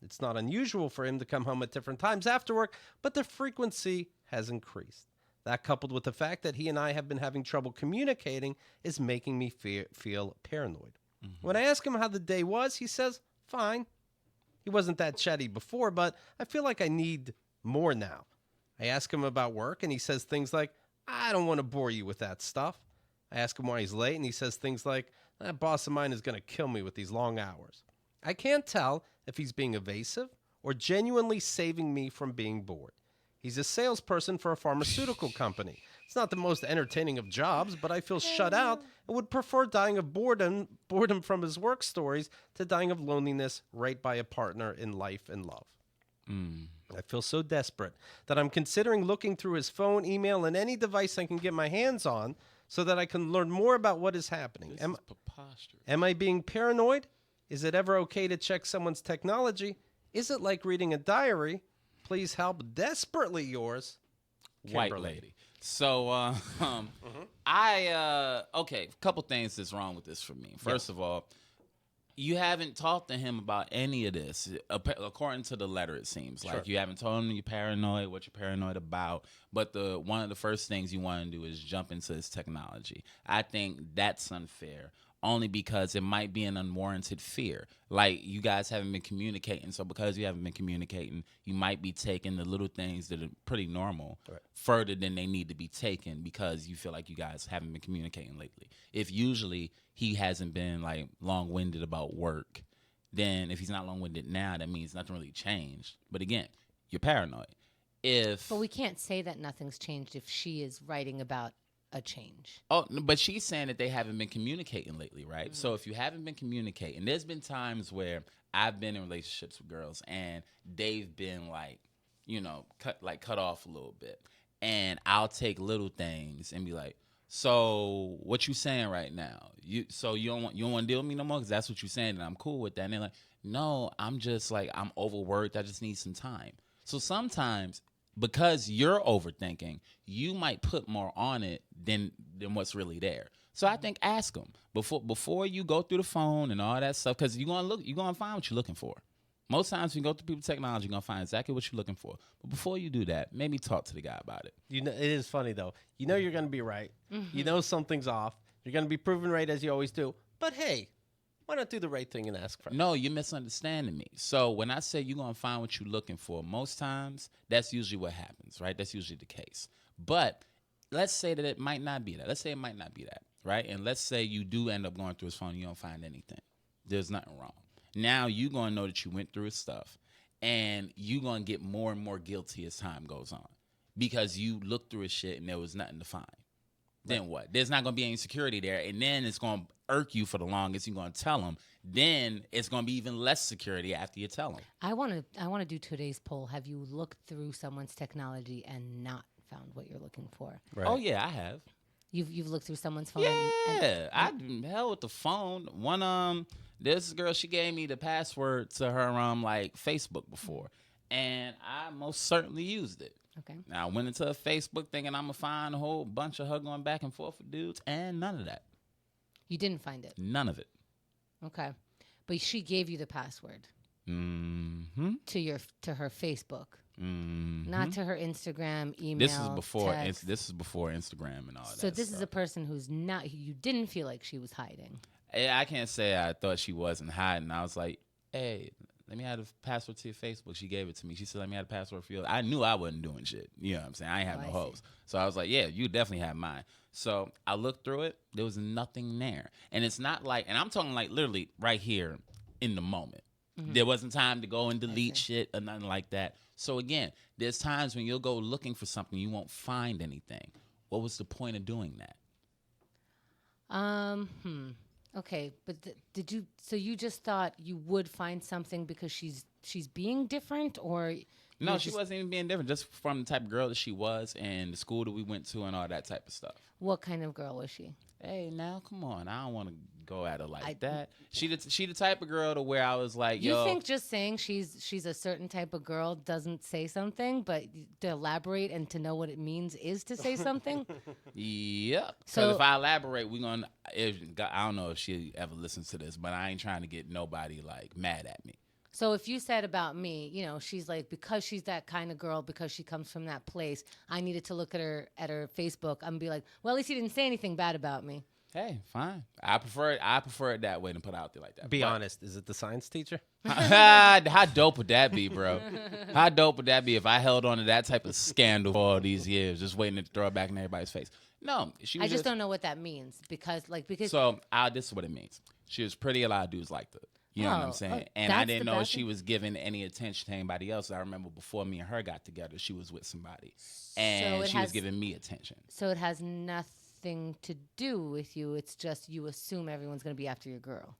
It's not unusual for him to come home at different times after work, but the frequency has increased. That, coupled with the fact that he and I have been having trouble communicating, is making me feel paranoid. When I ask him how the day was, he says, fine. He wasn't that chatty before, but I feel like I need more now. I ask him about work, and he says things like, I don't want to bore you with that stuff. I ask him why he's late, and he says things like, that boss of mine is going to kill me with these long hours. I can't tell if he's being evasive or genuinely saving me from being bored. He's a salesperson for a pharmaceutical company. It's not the most entertaining of jobs, but I feel shut out and would prefer dying of boredom from his work stories to dying of loneliness right by a partner in life and love. I feel so desperate that I'm considering looking through his phone, email, and any device I can get my hands on so that I can learn more about what is happening. This is preposterous. Am I being paranoid? Is it ever okay to check someone's technology? Is it like reading a diary? Please help. Desperately yours, White Kimberly. lady. So, okay, a couple things that's wrong with this for me. First of all, you haven't talked to him about any of this. According to the letter, it seems like you haven't told him you're paranoid, what you're paranoid about. But one of the first things you want to do is jump into his technology. I think that's unfair, only because it might be an unwarranted fear. Like, you guys haven't been communicating, so because you haven't been communicating, you might be taking the little things that are pretty normal further than they need to be taken because you feel like you guys haven't been communicating lately. If usually he hasn't been, like, long-winded about work, then if he's not long-winded now, that means nothing really changed. But again, you're paranoid. But we can't say that nothing's changed if she is writing about a change. Oh, but she's saying that they haven't been communicating lately, right? So if you haven't been communicating, there's been times where I've been in relationships with girls and they've been like, cut off a little bit. And I'll take little things and be like, so what you saying right now? You don't want to deal with me no more because that's what you're saying and I'm cool with that. And they're like, no, I'm just like, I'm overworked. I just need some time. So sometimes, because you're overthinking, you might put more on it than what's really there. So I think ask them before you go through the phone and all that stuff, because you're gonna find what you're looking for. Most times when you go through people's technology, you're gonna find exactly what you're looking for. But before you do that, maybe talk to the guy about it. It is funny though. You know you're gonna be right. You know something's off. You're gonna be proven right as you always do. But hey, why not do the right thing and ask for it? No, you're misunderstanding me. So when I say you're going to find what you're looking for, most times that's usually what happens, right? That's usually the case. But let's say that it might not be that. Let's say it might not be that, right? And let's say you do end up going through his phone and you don't find anything. There's nothing wrong. Now you're going to know that you went through his stuff and you're going to get more and more guilty as time goes on because you looked through his shit and there was nothing to find. Then what? There's not going to be any security there, and then it's going to irk you for the longest. You're going to tell them. Then it's going to be even less security after you tell them. I want to do today's poll. Have you looked through someone's technology and not found what you're looking for? Right. Oh yeah, I have. You've looked through someone's phone. Yeah, I hell with the phone. This girl, she gave me the password to her like Facebook before, and I most certainly used it. Okay. Now, I went into a Facebook thinking I'm going to find a whole bunch of her going back and forth with dudes, and none of that. You didn't find it? None of it. Okay. But she gave you the password to her Facebook, not to her Instagram, email, This is before text. This is before Instagram and all that. So this is a person who's not. You didn't feel like she was hiding. I can't say I thought she wasn't hiding. I was like, hey, let me have the password to your Facebook. She gave it to me. She said, let me have the password for yours. I knew I wasn't doing shit. You know what I'm saying? I ain't have no hoes. So I was like, yeah, you definitely have mine. So I looked through it. There was nothing there. And it's not like, and I'm talking like literally right here in the moment. There wasn't time to go and delete shit or nothing like that. So again, there's times when you'll go looking for something, you won't find anything. What was the point of doing that? Okay, but did you? So you just thought you would find something because she's being different, or no? She wasn't even being different. Just from the type of girl that she was, and the school that we went to, and all that type of stuff. What kind of girl was she? Hey, now come on! I don't want to go at her like that. She the type of girl to where I was like, you think just saying she's a certain type of girl doesn't say something, but to elaborate and to know what it means is to say something? Yep. So if I elaborate, I don't know if she ever listens to this, but I ain't trying to get nobody like mad at me. So if you said about me, you know, she's like, because she's that kind of girl, because she comes from that place, I needed to look at her Facebook. I'm gonna be like, well, at least you didn't say anything bad about me. Hey, fine. I prefer it that way than put it out there like that. Be honest, is it the science teacher? How dope would that be, bro? How dope would that be if I held on to that type of scandal for all these years, just waiting to throw it back in everybody's face? No, she was I just don't know what that means because. So this is what it means. She was pretty. A lot of dudes liked her. You know what I'm saying? And I didn't know she was giving any attention to anybody else. I remember before me and her got together, she was with somebody, and she was giving me attention. So it has nothing to do with you. It's just you assume everyone's going to be after your girl.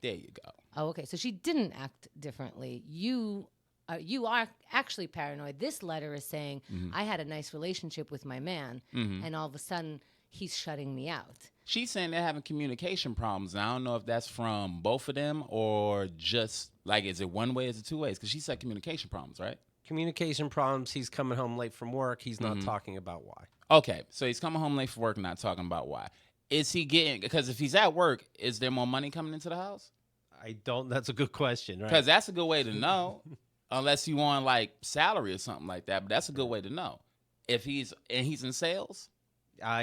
There you go. Oh, okay. So she didn't act differently. You are actually paranoid. This letter is saying, I had a nice relationship with my man, and all of a sudden, he's shutting me out. She's saying they're having communication problems, and I don't know if that's from both of them or just, like, is it one way or is it two ways? Because she said communication problems, right? Communication problems. He's coming home late from work. He's not talking about why. Okay, so he's coming home late from work and not talking about why. Is he getting, because if he's at work, is there more money coming into the house? That's a good question, right? Because that's a good way to know, unless you want, like, salary or something like that, but that's a good way to know. If he's in sales?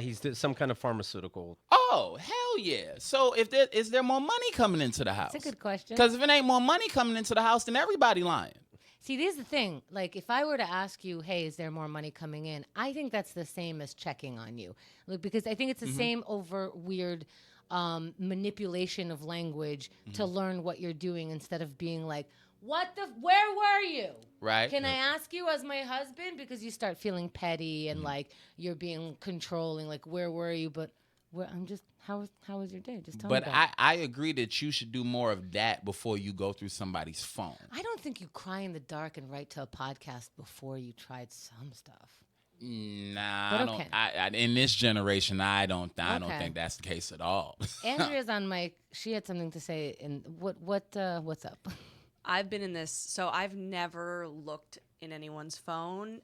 He's some kind of pharmaceutical. Oh, hell yeah. So is there more money coming into the house? That's a good question. Because if it ain't more money coming into the house, then everybody lying. See, here's the thing. Like, if I were to ask you, hey, is there more money coming in? I think that's the same as checking on you. Like, because I think it's the same over weird manipulation of language to learn what you're doing instead of being like, where were you? Right. Can I ask you as my husband? Because you start feeling petty and like you're being controlling, like, where were you? But how was your day? Just tell me But that. I agree that you should do more of that before you go through somebody's phone. I don't think you cry in the dark and write to a podcast before you tried some stuff. Nah, But I don't. okay. I in this generation, I don't think that's the case at all. Andrea's on mic. She had something to say. And what's up? I've been in this, so I've never looked in anyone's phone,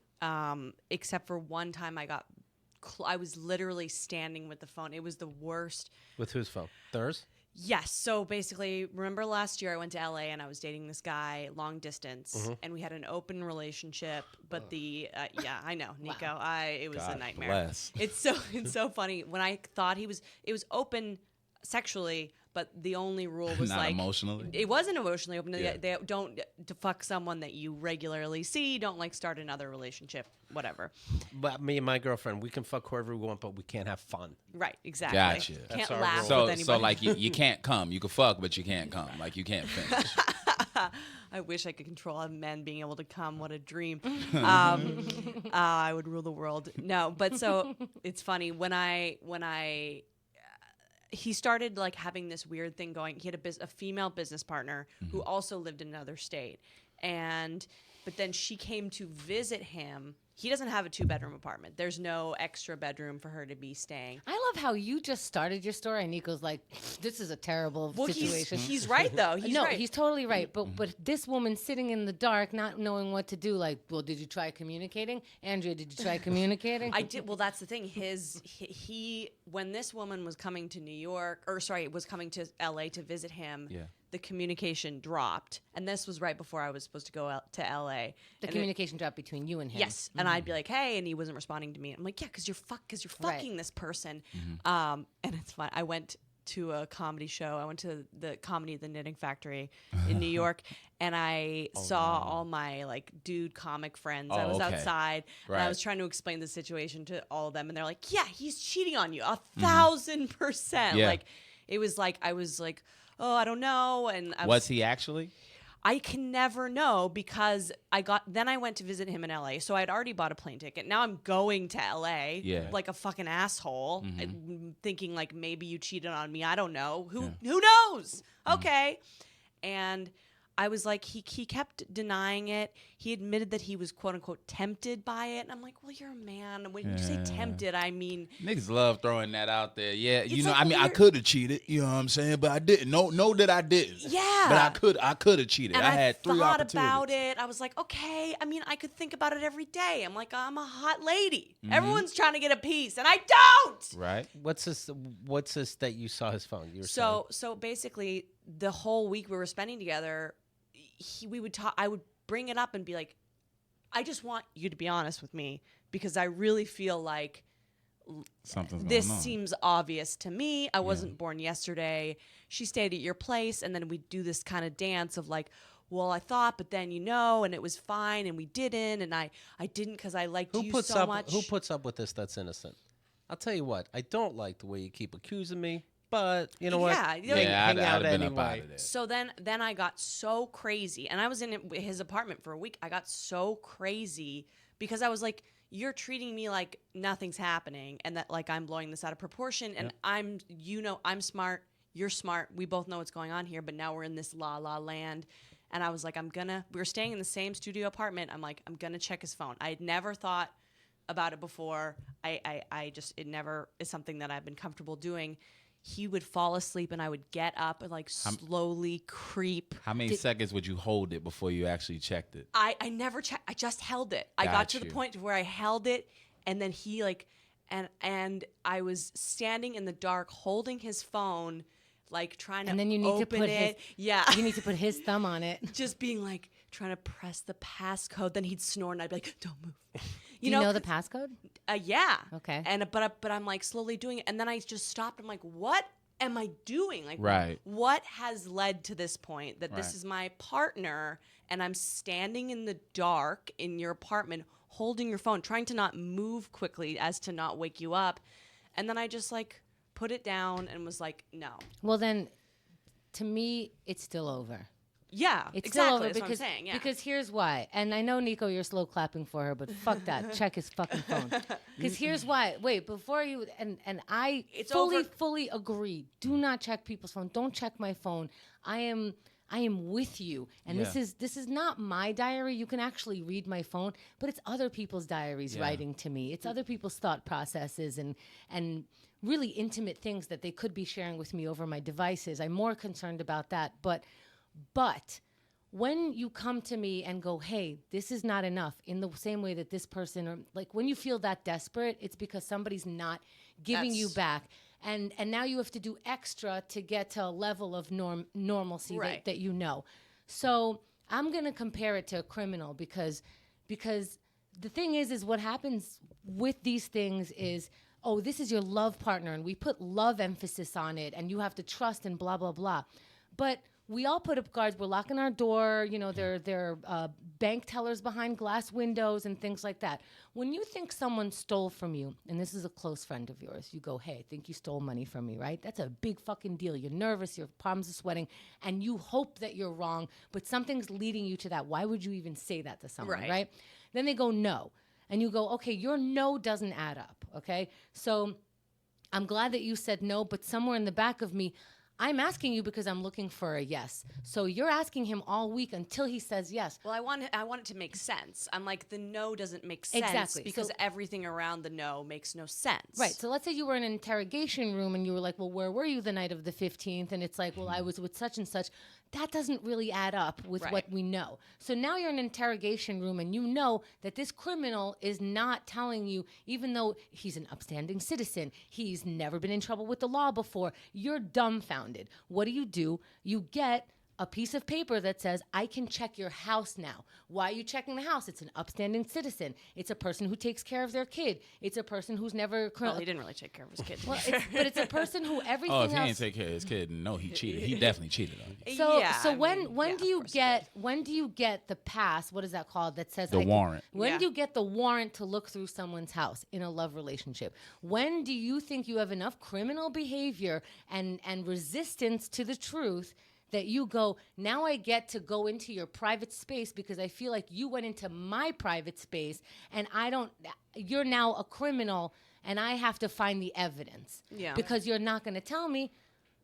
except for one time I was literally standing with the phone. It was the worst. With whose phone? Theirs? Yes. So basically, remember last year I went to LA and I was dating this guy long distance, and we had an open relationship. But yeah, I know, Neko. It was God a nightmare. bless. It's so funny when I thought it was open sexually. But the only rule was Not like emotionally? It wasn't emotionally open. Yeah. They don't to fuck someone that you regularly see. Don't like start another relationship. Whatever. But me and my girlfriend, we can fuck whoever we want, but we can't have fun. Right. Exactly. Gotcha. Can't That's our laugh rule. with anybody. So like you can't come. You can fuck, but you can't come. Like you can't finish. I wish I could control men being able to come. What a dream. I would rule the world. No, but so it's funny when I he started like having this weird thing going. He had a female business partner who also lived in another state, but then she came to visit him. He doesn't have a 2-bedroom apartment. There's no extra bedroom for her to be staying. I love how you just started your story, and Nico's like, "This is a terrible situation." He's right though. He's totally right. But this woman sitting in the dark, not knowing what to do, like, well, did you try communicating, Andrea? Did you try communicating? I did. Well, that's the thing. He when this woman was coming to was coming to LA to visit him. Yeah. The communication dropped, and this was right before I was supposed to go out to LA. The communication dropped between you and him. Yes, and I'd be like, "Hey," and he wasn't responding to me. I'm like, "Yeah, because you're fucking this person." And it's fine. I went to a comedy show. I went to the Comedy at the Knitting Factory in New York, and I saw all my like dude comic friends. I was outside, and I was trying to explain the situation to all of them, and they're like, "Yeah, he's cheating on you 1,000%." Yeah. Like, it was like I was like, "Oh, I don't know." And Was he actually? I can never know because then I went to visit him in LA. So I'd already bought a plane ticket. Now I'm going to LA like a fucking asshole, thinking like maybe you cheated on me. I don't know. Who knows? Okay. And I was like, he kept denying it. He admitted that he was quote unquote tempted by it. And I'm like, well, you're a man. When you say tempted, I mean, Niggas love throwing that out there. Yeah, It's you know, like I mean, I weird- could have cheated. You know what I'm saying? But I didn't. No, that I didn't. Yeah. But I could have cheated. and I had 3 thought opportunities. about it. I was like, okay. I mean, I could think about it every day. I'm like, I'm a hot lady. Everyone's trying to get a piece, and I don't. Right. What's this that you saw his phone? You were So basically, the whole week we were spending together, we would talk. I would bring it up and be like, I just want you to be honest with me because I really feel like this seems obvious to me. I wasn't born yesterday. She stayed at your place, and then we do this kind of dance of like, well, I thought, but then and it was fine, and we didn't, and I didn't because I liked you so much. Who puts up with this that's innocent? I'll tell you what, I don't like the way you keep accusing me, but you know what? Hang out anyway. So then I got so crazy, and I was in his apartment for a week. I got so crazy because I was like, you're treating me like nothing's happening and that like I'm blowing this out of proportion, and I'm smart, you're smart, we both know what's going on here, but now we're in this la la land. And I was like, we were staying in the same studio apartment. I'm like, I'm gonna check his phone. I had never thought about it before. It never is something that I've been comfortable doing. He would fall asleep and I would get up and like slowly creep. How many seconds would you hold it before you actually checked it? I never checked. I just held it. I got to the point where I held it, and then he like, and I was standing in the dark holding his phone, like trying to open it. And then you need to put you need to put his thumb on it. Just being like trying to press the passcode. Then he'd snore and I'd be like, "Don't move." You know the passcode? Yeah. Okay. And but I'm like slowly doing it, and then I just stopped. I'm like, "What am I doing? Like, what has led to this point that this is my partner, and I'm standing in the dark in your apartment, holding your phone, trying to not move quickly as to not wake you up?" And then I just like put it down and was like, "No." Well, then, to me, it's still over. Yeah, it's exactly. still over That's because, what I'm saying. Yeah. Because here's why. And I know, Neko, you're slow clapping for her, but fuck that. Check his fucking phone. Because here's why. Wait, before you and I fully agree. Do not check people's phone. Don't check my phone. I am with you. And this is not my diary. You can actually read my phone, but it's other people's diaries writing to me. It's other people's thought processes and really intimate things that they could be sharing with me over my devices. I'm more concerned about that. But when you come to me and go, hey, this is not enough, in the same way that this person, or like when you feel that desperate, it's because somebody's not giving you back. And now you have to do extra to get to a level of normalcy that you know. So I'm going to compare it to a criminal because the thing is what happens with these things is, oh, this is your love partner, and we put love emphasis on it, and you have to trust and blah, blah, blah. But we all put up guards. We're locking our door. You know, there are bank tellers behind glass windows and things like that. When you think someone stole from you, and this is a close friend of yours, you go, hey, I think you stole money from me, right? That's a big fucking deal. You're nervous. Your palms are sweating. And you hope that you're wrong, but something's leading you to that. Why would you even say that to someone, right? Then they go, no. And you go, okay, your no doesn't add up, okay? So I'm glad that you said no, but somewhere in the back of me, I'm asking you because I'm looking for a yes. So you're asking him all week until he says yes. Well, I want it to make sense. I'm like, the no doesn't make sense because everything around the no makes no sense. Right. So let's say you were in an interrogation room and you were like, well, where were you the night of the 15th? And it's like, well, I was with such and such. That doesn't really add up with what we know. So now you're in an interrogation room and you know that this criminal is not telling you, even though he's an upstanding citizen, he's never been in trouble with the law before, you're dumbfounded. What do? You get a piece of paper that says, I can check your house now. Why are you checking the house? It's an upstanding citizen. It's a person who takes care of their kid. It's a person who's never... Well, he didn't really take care of his kid. But it's a person who everything else... Oh, if he didn't take care of his kid, no, he cheated. He definitely cheated on you. So when do you get the pass? What is that called? That says the warrant. When do you get the warrant to look through someone's house in a love relationship? When do you think you have enough criminal behavior and resistance to the truth that you go, now I get to go into your private space because I feel like you went into my private space and you're now a criminal and I have to find the evidence because you're not going to tell me.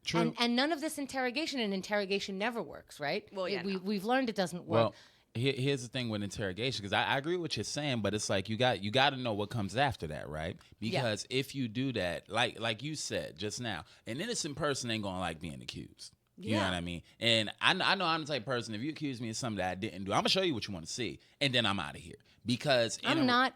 True. And none of this interrogation never works, right? Well, we've learned it doesn't work. Well, here's the thing with interrogation, because I agree with what you're saying, but it's like you got to know what comes after that, right? Because if you do that, like you said just now, an innocent person ain't gonna like being accused, You know what I mean? And I know I'm the type of person, if you accuse me of something that I didn't do, I'm going to show you what you want to see, and then I'm out of here. Because I'm not.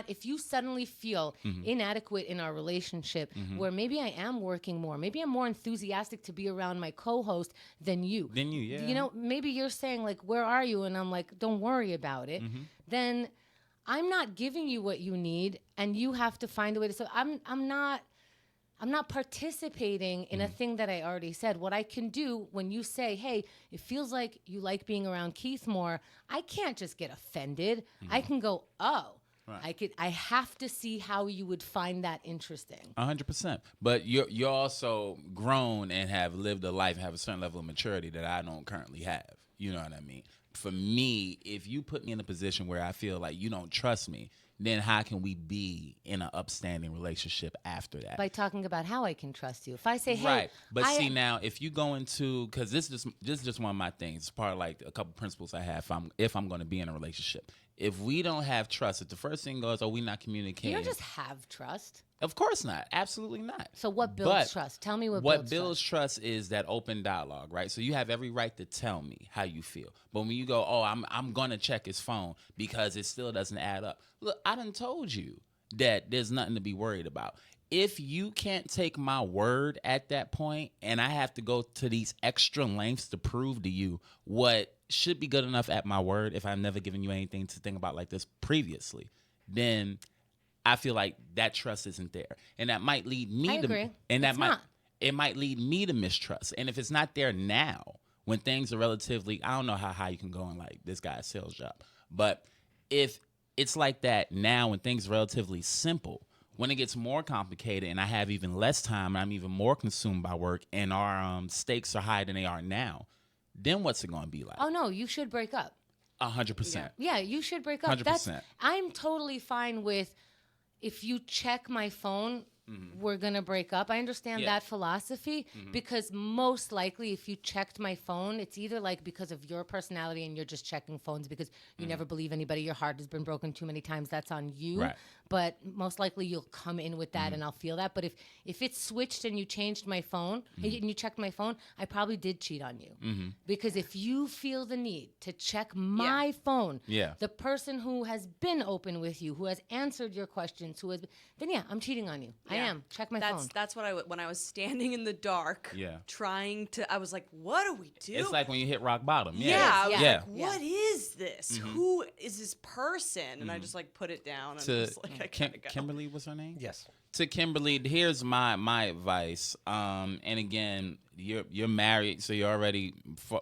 If you suddenly feel inadequate in our relationship, where maybe I am working more, maybe I'm more enthusiastic to be around my co-host than you. Yeah. You know, maybe you're saying like, "Where are you?" And I'm like, "Don't worry about it." Then I'm not giving you what you need, and you have to find a way to. So I'm not participating in a thing that I already said. What I can do when you say, hey, it feels like you like being around Keith more, I can't just get offended. I can go, oh, right. I have to see how you would find that interesting. 100%. But you're also grown and have lived a life, have a certain level of maturity that I don't currently have. You know what I mean? For me, if you put me in a position where I feel like you don't trust me, then how can we be in an upstanding relationship after that? By talking about how I can trust you. If I say, hey, right. But see now, if you go into, because this is just one of my things. It's part of like a couple principles I have if I'm going to be in a relationship. If we don't have trust, if the first thing goes, oh, we're not communicating. You don't just have trust. Of course not. Absolutely not. So what builds trust? Tell me what builds trust is that open dialogue, right? So you have every right to tell me how you feel. But when you go, oh, I'm going to check his phone because it still doesn't add up. Look, I done told you that there's nothing to be worried about. If you can't take my word at that point and I have to go to these extra lengths to prove to you what should be good enough at my word, if I've never given you anything to think about like this previously, then I feel like that trust isn't there. And that might lead me it might lead me to mistrust. And if it's not there now, when things are relatively, I don't know how high you can go in like this guy's sales job, but if it's like that now when things are relatively simple, when it gets more complicated and I have even less time and I'm even more consumed by work and our stakes are higher than they are now, then what's it going to be like? Oh, no, you should break up. 100%. Yeah, you should break up. 100%. I'm totally fine with if you check my phone, we're going to break up. I understand that philosophy because most likely if you checked my phone, it's either like because of your personality and you're just checking phones because you never believe anybody, your heart has been broken too many times, that's on you. Right. But most likely you'll come in with that and I'll feel that. But if it's switched and you changed my phone and you checked my phone, I probably did cheat on you. Because if you feel the need to check my phone, the person who has been open with you, who has answered your questions, then I'm cheating on you. I am. Check my phone. That's what when I was standing in the dark, trying to, I was like, what do we do? It's like when you hit rock bottom. I was like, what is this? Who is this person? And I just like put it down and was like, I gotta go. Kimberly was her name? Yes. To Kimberly, here's my advice. And again, you're married, so you're already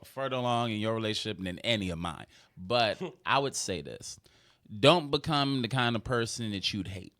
further along in your relationship than any of mine. But I would say this. Don't become the kind of person that you'd hate.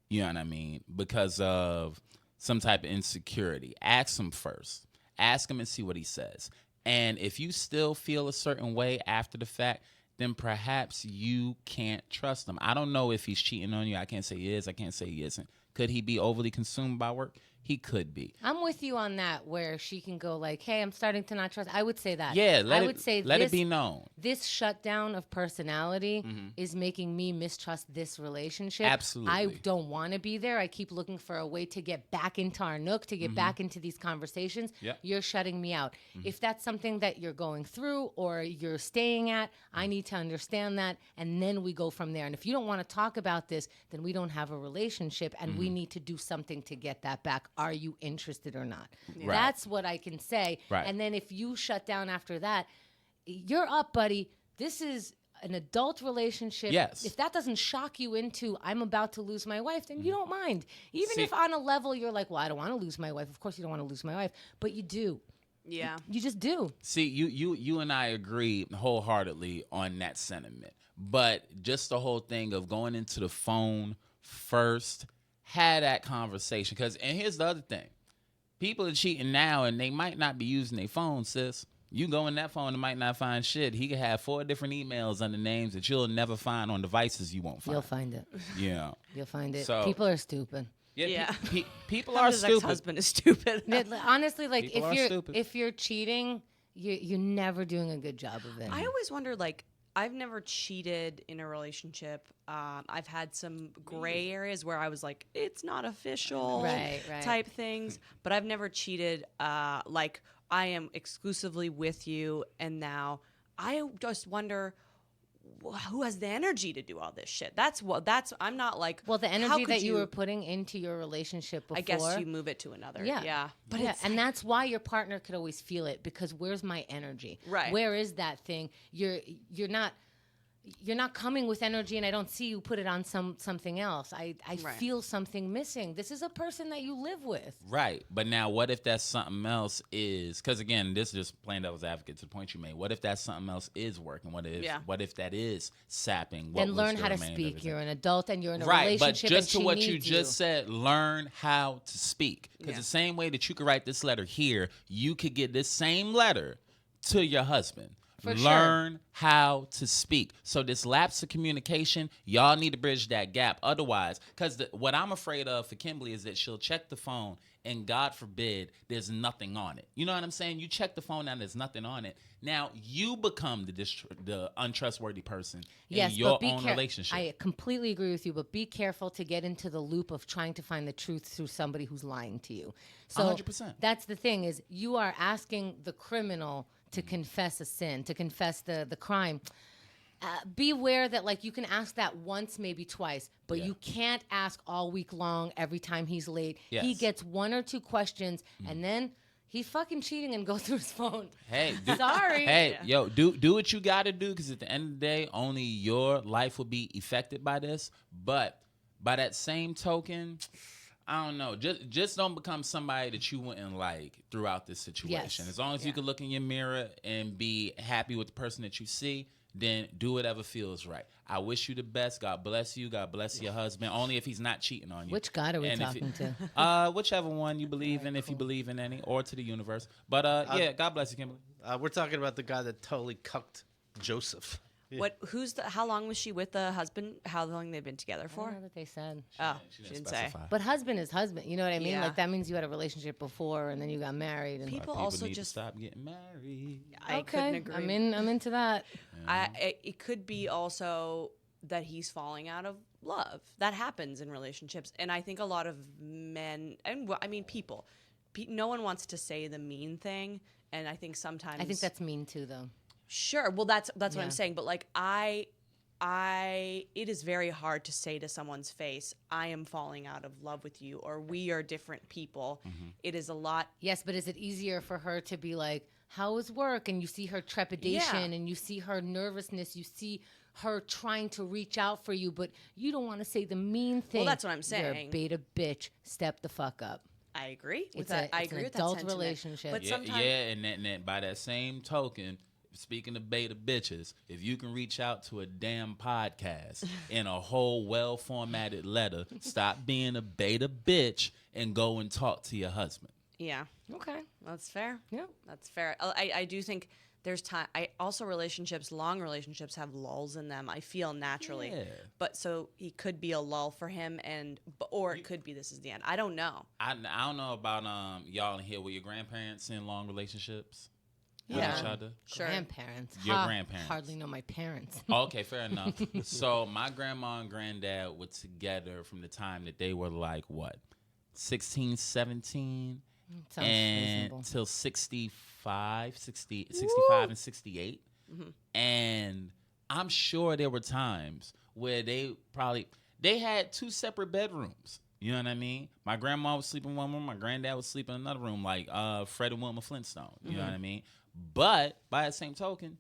You know what I mean? Because of some type of insecurity. Ask him first. Ask him and see what he says. And if you still feel a certain way after the fact, then perhaps you can't trust him. I don't know if he's cheating on you. I can't say he is. I can't say he isn't. Could he be overly consumed by work? He could be. I'm with you on that, where she can go like, hey, I'm starting to not trust. I would say that. Yeah, let it be known. This shutdown of personality is making me mistrust this relationship. Absolutely. I don't want to be there. I keep looking for a way to get back into our nook, to get back into these conversations. Yep. You're shutting me out. If that's something that you're going through or you're staying at, I need to understand that, and then we go from there. And if you don't want to talk about this, then we don't have a relationship, and we need to do something to get that back. Are you interested or not? Right. That's what I can say. Right. And then if you shut down after that, you're up, buddy. This is an adult relationship. Yes. If that doesn't shock you into I'm about to lose my wife, then you don't mind. Even if on a level you're like, well, I don't want to lose my wife. Of course you don't want to lose my wife, but you do. Yeah. You just do. See, you and I agree wholeheartedly on that sentiment. But just the whole thing of going into the phone first, had that conversation. And here's the other thing. People are cheating now, and they might not be using their phone, sis. You go in that phone and might not find shit. He could have 4 different emails under names that you'll never find on devices you won't find. You'll find it. Yeah. You'll find it. So, people are stupid. Yeah. People are His stupid. ex-husband is stupid. Honestly, like People are stupid. if you're cheating, you're never doing a good job of it. I always wonder, like, I've never cheated in a relationship. I've had some gray areas where I was like, it's not official right. type things. But I've never cheated like, I am exclusively with you, and now I just wonder who has the energy to do all this shit. I'm not like, Well, the how energy could that you were putting into your relationship before. I guess you move it to another. Yeah. But yeah, it's and that's why your partner could always feel it, because where's my energy? Right. Where is that thing? You're not coming with energy, and I don't see you put it on something else. I Right. feel something missing. This is a person that you live with. Right. But now what if that something else is, because again, this is just playing devil's advocate to the point you made. What if that something else is working? What if that is sapping? Then learn how to speak. You're an adult and you're in a right, but relationship. just to and what she you needs just said, learn how to speak. Because Yeah. the same way that you could write this letter here, you could get this same letter to your husband. For Learn how to speak. So this lapse of communication, y'all need to bridge that gap. Otherwise, because what I'm afraid of for Kimberly is that she'll check the phone and God forbid there's nothing on it. You know what I'm saying? You check the phone and there's nothing on it. Now you become the untrustworthy person in your own relationship. I completely agree with you, but be careful to get into the loop of trying to find the truth through somebody who's lying to you. So 100%. That's the thing, is you are asking the criminal to confess a sin, to confess the crime. Beware that, like, you can ask that once, maybe twice, but you can't ask all week long every time he's late. Yes. He gets one or two questions, and then he's fucking cheating and goes through his phone. Hey, Sorry. Hey, yo, do what you got to do, because at the end of the day, only your life will be affected by this. But by that same token, I don't know. Just don't become somebody that you wouldn't like throughout this situation. Yes. As long as you can look in your mirror and be happy with the person that you see, then do whatever feels right. I wish you the best. God bless you. God bless your husband. Only if he's not cheating on you. Which God are we And if talking to? whichever one you believe in, if you believe in any, or to the universe. But yeah, God bless you, Kimberly. We're talking about the guy that totally cucked Joseph. How long was she with the husband? How long they've been together I for? don't know that they said. She didn't say. specify. But husband is husband. You know what I mean? Yeah. Like, that means you had a relationship before and then you got married. And People People also need just- to stop getting married. I couldn't agree. I'm into that. It could be also that he's falling out of love. That happens in relationships, and I think a lot of men people. No one wants to say the mean thing, and I think sometimes I think that's mean too, though. sure. Well, that's what Yeah. I'm saying. But like it is very hard to say to someone's face, "I am falling out of love with you," or "We are different people." It is a lot. Yes, but is it easier for her to be like, how was work? And you see her trepidation and you see her nervousness. You see her trying to reach out for you, but you don't want to say the mean thing. Well, that's what I'm You're a saying. beta bitch. Step the fuck up. I agree with It's that. I it's agree an with adult that sentiment. relationship. But Yeah, sometimes, and by that same token, speaking of beta bitches, if you can reach out to a damn podcast in a whole well-formatted letter, stop being a beta bitch and go and talk to your husband. yeah, Okay. that's fair. Yeah. That's fair. I do think there's time. Long relationships have lulls in them. I feel naturally. Yeah. But so it could be a lull for him, or it could be this is the end. I don't know. I don't know about y'all in here with your grandparents in long relationships with Yeah. each other. Sure. Grandparents. Your grandparents. Hardly know my parents. Okay, fair enough. So my grandma and granddad were together from the time that they were like, what, 16, 17? Sounds And reasonable. till 65 and 68. Mm-hmm. And I'm sure there were times where they had two separate bedrooms. You know what I mean? My grandma was sleeping in one room, my granddad was sleeping in another room, like Fred and Wilma Flintstone. You know what I mean? But by the same token,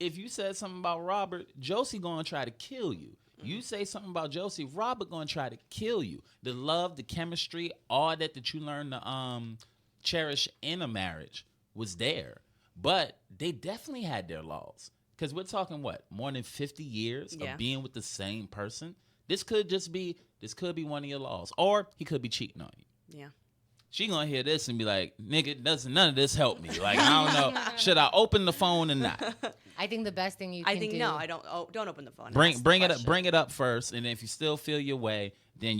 if you said something about Robert, Josie gonna try to kill you. You say something about Josie, Robert gonna try to kill you. The love, the chemistry, all that you learn to cherish in a marriage was there. But they definitely had their laws. Because we're talking, what, more than 50 years Yeah. of being with the same person? This could be one of your laws. Or he could be cheating on you. Yeah. She gonna hear this and be like, nigga, none of this help me. Like, I don't know. Should I open the phone or not? I think the best thing you can I think do. no. I don't. Oh, don't open the phone. Bring Ask bring the it up question. bring it up first, and if you still feel your way, then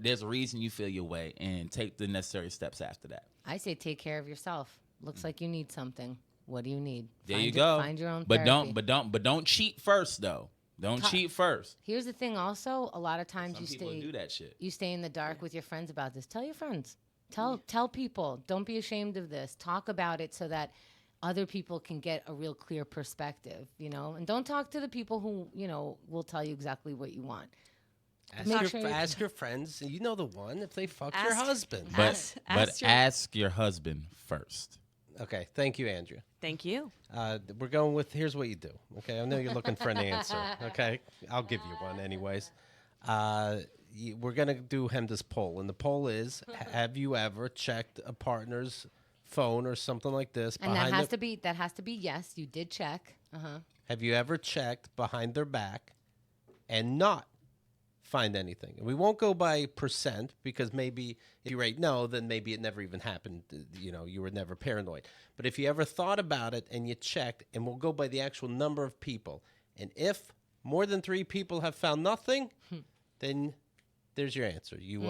there's a reason you feel your way, and take the necessary steps after that. I say take care of yourself. Looks like you need something. What do you need? There Find you it- go. Find your own but therapy. don't cheat first though. Don't cheat first. Here's the thing also, a lot of times Some people do that shit. you stay in the dark with your friends about this. Tell your friends. Tell people. Don't be ashamed of this. Talk about it so that other people can get a real clear perspective, And don't talk to the people who, will tell you exactly what you want. Ask your friends, you know the one, if they fuck your husband. But ask your husband first. Okay, thank you, Andrea. Thank you. We're going with, here's what you do. Okay, I know you're looking for an answer. Okay, I'll give you one anyways. We're going to do this poll, and the poll is, have you ever checked a partner's phone or something like this? And that has to be yes, you did check. Have you ever checked behind their back and not find anything? And we won't go by percent, because maybe if you rate no, then maybe it never even happened. You were never paranoid. But if you ever thought about it and you checked, and we'll go by the actual number of people. And if more than 3 people have found nothing, then there's your answer. You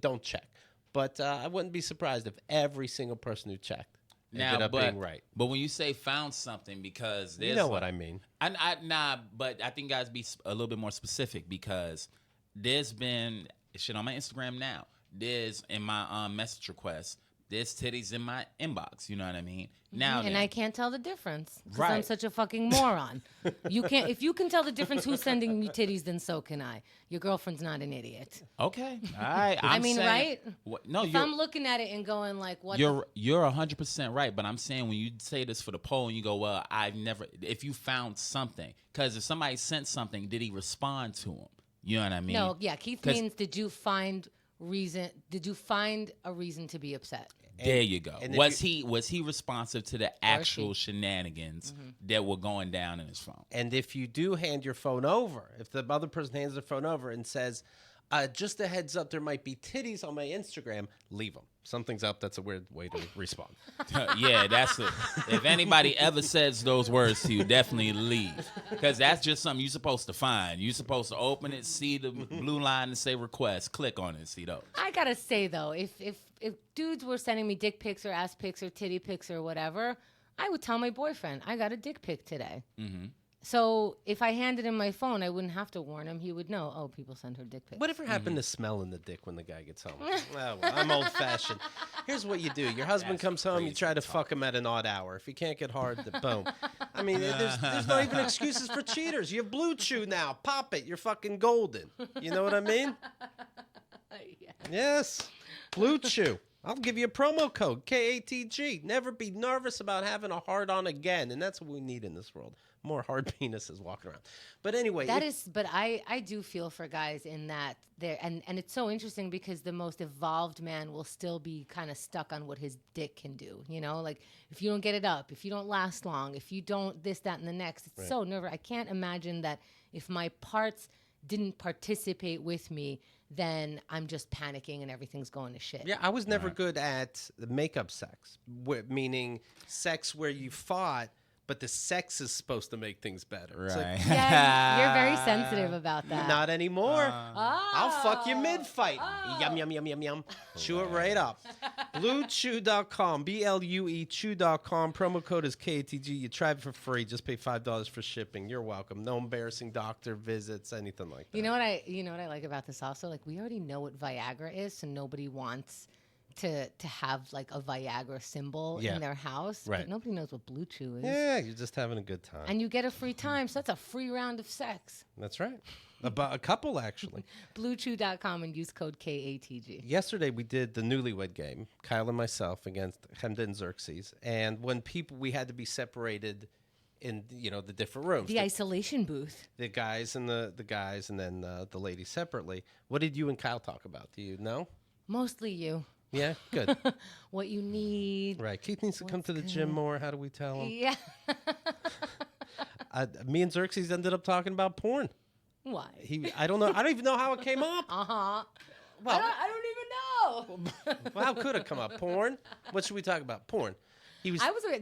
don't check. But I wouldn't be surprised if every single person who checked ended up being right. But when you say found something, because there's... You know what I mean. But I think guys be a little bit more specific, because there's been shit on my Instagram now. There's in my message requests. There's titties in my inbox. You know what I mean? Now, and I can't tell the difference because Right. I'm such a fucking moron. You can't. If you can tell the difference who's sending you titties, then so can I. Your girlfriend's not an idiot. Okay, all right. I mean, saying, right? No, If I'm looking at it and going like, "What?" You're 100% right, but I'm saying when you say this for the poll and you go, "Well, I've never." If you found something, because if somebody sent something, did he respond to him? You know what I mean? No, yeah. Keith means, did you find a reason to be upset? There you go. And Was he responsive to the actual shenanigans Mm-hmm. that were going down in his phone? And if you do hand your phone over, if the other person hands their phone over and says, just a heads up, there might be titties on my Instagram, leave them. Something's up. That's a weird way to respond. Yeah, that's it. If anybody ever says those words to you, definitely leave, because that's just something you're supposed to find. You're supposed to open it, see the blue line, and say request. Click on it, see those. I gotta say though, if dudes were sending me dick pics or ass pics or titty pics or whatever, I would tell my boyfriend I got a dick pic today. Mm-hmm. So if I handed him my phone, I wouldn't have to warn him. He would know. Oh, people send her dick pics. Whatever happened to smelling the dick when the guy gets home? Well, I'm old-fashioned. Here's what you do. Your husband comes home, you try to fuck him at an odd hour. If he can't get hard, boom. I mean, there's not even excuses for cheaters. You have Blue Chew now. Pop it. You're fucking golden. You know what I mean? Yes. Blue Chew. I'll give you a promo code, KATG. Never be nervous about having a hard-on again. And that's what we need in this world. More hard penises walking around. But anyway. But I do feel for guys in that there, and it's so interesting because the most evolved man will still be kind of stuck on what his dick can do. Like if you don't get it up, if you don't last long, if you don't this, that, and the next, it's so nervous. I can't imagine that if my parts didn't participate with me, then I'm just panicking and everything's going to shit. Yeah, I was never good at the makeup sex, meaning sex where you fought, but the sex is supposed to make things better. Right. It's like, Yeah, you're very sensitive about that. not anymore. I'll fuck you mid-fight. Yum, yum, yum, yum, yum. Chew it right up. BlueChew.com, BLUE Chew.com. Promo code is KATG. You try it for free. Just pay $5 for shipping. You're welcome. No embarrassing doctor visits, anything like that. You know what I like about this also? Like we already know what Viagra is, so nobody wants to have like a Viagra symbol in their house. Right. But nobody knows what Blue Chew is. Yeah, you're just having a good time. And you get a free time, so that's a free round of sex. That's right. About a couple, actually. BlueChew.com and use code KATG. Yesterday we did the newlywed game, Kyle and myself against Hemda and Xerxes. And when we had to be separated in, the different rooms. The isolation booth. The guys and the guys and then the ladies separately. What did you and Kyle talk about? Do you know? Mostly you. Yeah, good. What you need. Right. Keith needs to come to the gym more. How do we tell him? Yeah. Me and Xerxes ended up talking about porn. Why? I don't know. I don't even know how it came up. Uh-huh. Well, I don't even know. well, how could it come up? Porn? What should we talk about? Porn. You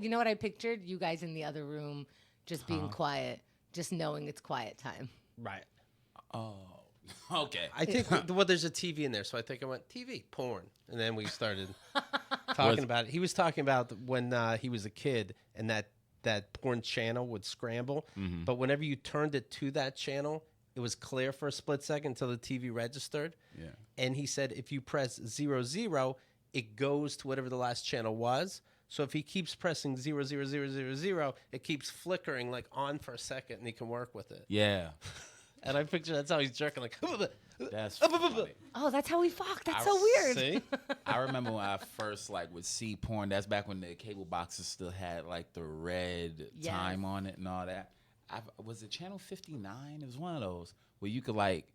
know what I pictured? You guys in the other room just being quiet, just knowing it's quiet time. Right. Oh, okay. I think, there's a TV in there, so I think I went, TV, porn. And then we started talking about it. He was talking about when he was a kid and that porn channel would scramble. Mm-hmm. But whenever you turned it to that channel, it was clear for a split second until the TV registered. Yeah. And he said if you press 00, it goes to whatever the last channel was. So if he keeps pressing 00000, it keeps flickering like on for a second, and he can work with it. Yeah. And I picture that's how he's jerking, like. That's funny. Oh, that's how we fuck. That's so weird. See? I remember when I first like would see porn. That's back when the cable boxes still had like the red Yes. time on it and all that. Was it channel 59? It was one of those where you could like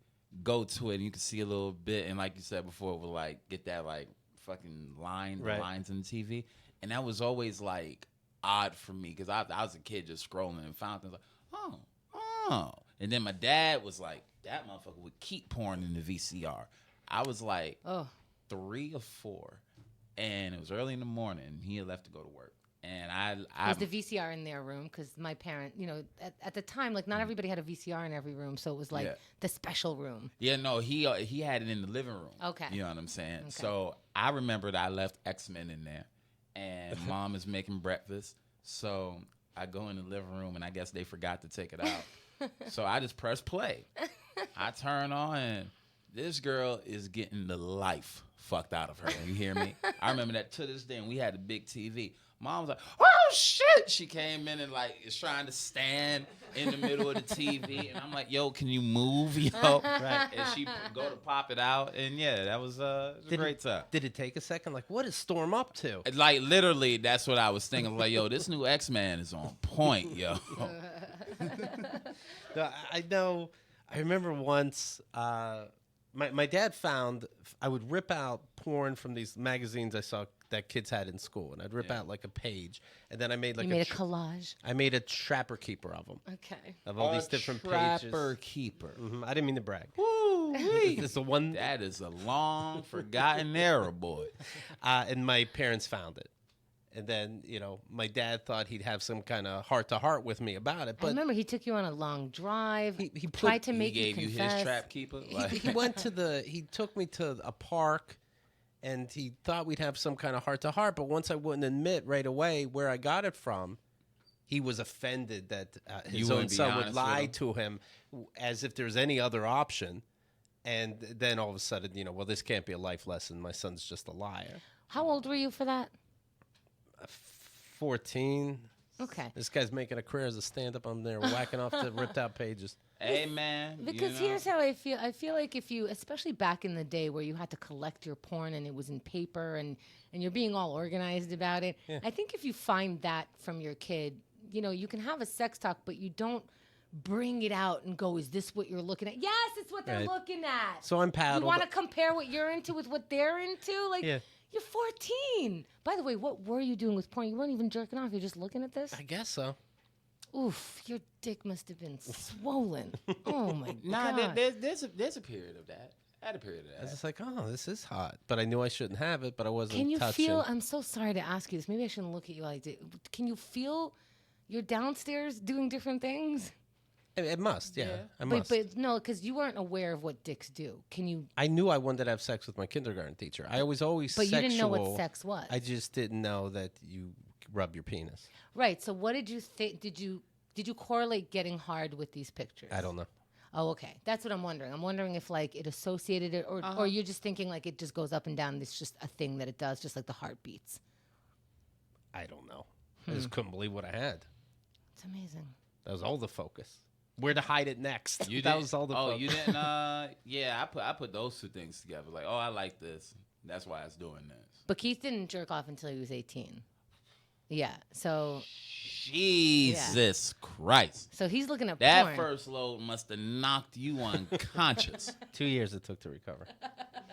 go to it and you could see a little bit, and like you said before, it would like get that like fucking line, the Right. lines in the TV, and that was always like odd for me because I was a kid just scrolling and found things like oh, and then my dad was like, that motherfucker would keep porn in the VCR. I was like. Oh. 3 or 4, and it was early in the morning. He had left to go to work, and I Was the VCR in their room? Because my parent, at the time, like not everybody had a VCR in every room, so it was like the special room. Yeah, no, he had it in the living room. Okay. You know what I'm saying? Okay. So I remember that I left X-Men in there, and Mom is making breakfast. So I go in the living room, and I guess they forgot to take it out. So I just press play. I turn on, and this girl is getting the life fucked out of her. You hear me? I remember that to this day, and we had a big TV. Mom was like, oh, shit. She came in and, like, is trying to stand in the middle of the TV. And I'm like, yo, can you move, yo? Right. And she go to pop it out. And, yeah, that was a great time. Did it take a second? Like, what is Storm up to? Like, literally, that's what I was thinking. Like, yo, this new X-Man is on point, yo. No, I know. I remember once my dad found I would rip out porn from these magazines I saw that kids had in school, and I'd rip out like a page, and then I made like You made a collage. I made a trapper keeper of them, Okay. of all these different Trapper pages. keeper. I didn't mean to brag. Woo-wee. It's the one, That is a long forgotten era, boy. and my parents found it. And then, my dad thought he'd have some kind of heart-to-heart with me about it. I But remember he took you on a long drive. He tried to He make gave you confess. his trap keeper. Like, he took me to a park, and he thought we'd have some kind of heart-to-heart. But once I wouldn't admit right away where I got it from, he was offended that his You own wouldn't be son would honest with lie him? to him as if there's any other option. And then all of a sudden, well, this can't be a life lesson. My son's just a liar. How old were you for that? 14. Okay. This guy's making a career as a stand-up. I'm there whacking off the ripped-out pages. hey, man. Because here's how I feel. I feel like if you, especially back in the day where you had to collect your porn and it was in paper and you're being all organized about it, I think if you find that from your kid, you can have a sex talk, but you don't bring it out and go, is this what you're looking at? Yes, it's what they're Right. looking at. So I'm paddled. You want to compare what you're into with what they're into? Like, Yeah. you're 14. By the way, what were you doing with porn? You weren't even jerking off. You're just looking at this? I guess so. Oof, your dick must have been swollen. Oh, my Nah, God. there's a period of that. I had a period of I was that. just like, oh, this is hot. But I knew I shouldn't have it, but I wasn't Can you touching. feel, I'm so sorry to ask you this. Maybe I shouldn't look at you like this. Can you feel you're downstairs doing different things? It must, yeah. Yeah. I must. But no, because you weren't aware of what dicks do. Can you, I knew I wanted to have sex with my kindergarten teacher. I was always but sexual. you didn't know what sex was. I just didn't know that you rub your penis. Right. So what did you think? Did you correlate getting hard with these pictures? I don't know. Oh, okay. That's what I'm wondering. I'm wondering if like it associated it, or you're just thinking like it just goes up and down. It's just a thing that it does, just like the heartbeats. I don't know. I just couldn't believe what I had. It's amazing. That was all the focus. Where to hide it next. That didn't- was all the Oh, focus. you didn't? Yeah, I put those two things together. Like, oh, I like this. That's why it's doing this. But Keith didn't jerk off until he was 18. Yeah. So Jesus Christ. he's looking at That porn. first load must have knocked you unconscious. 2 years it took to recover.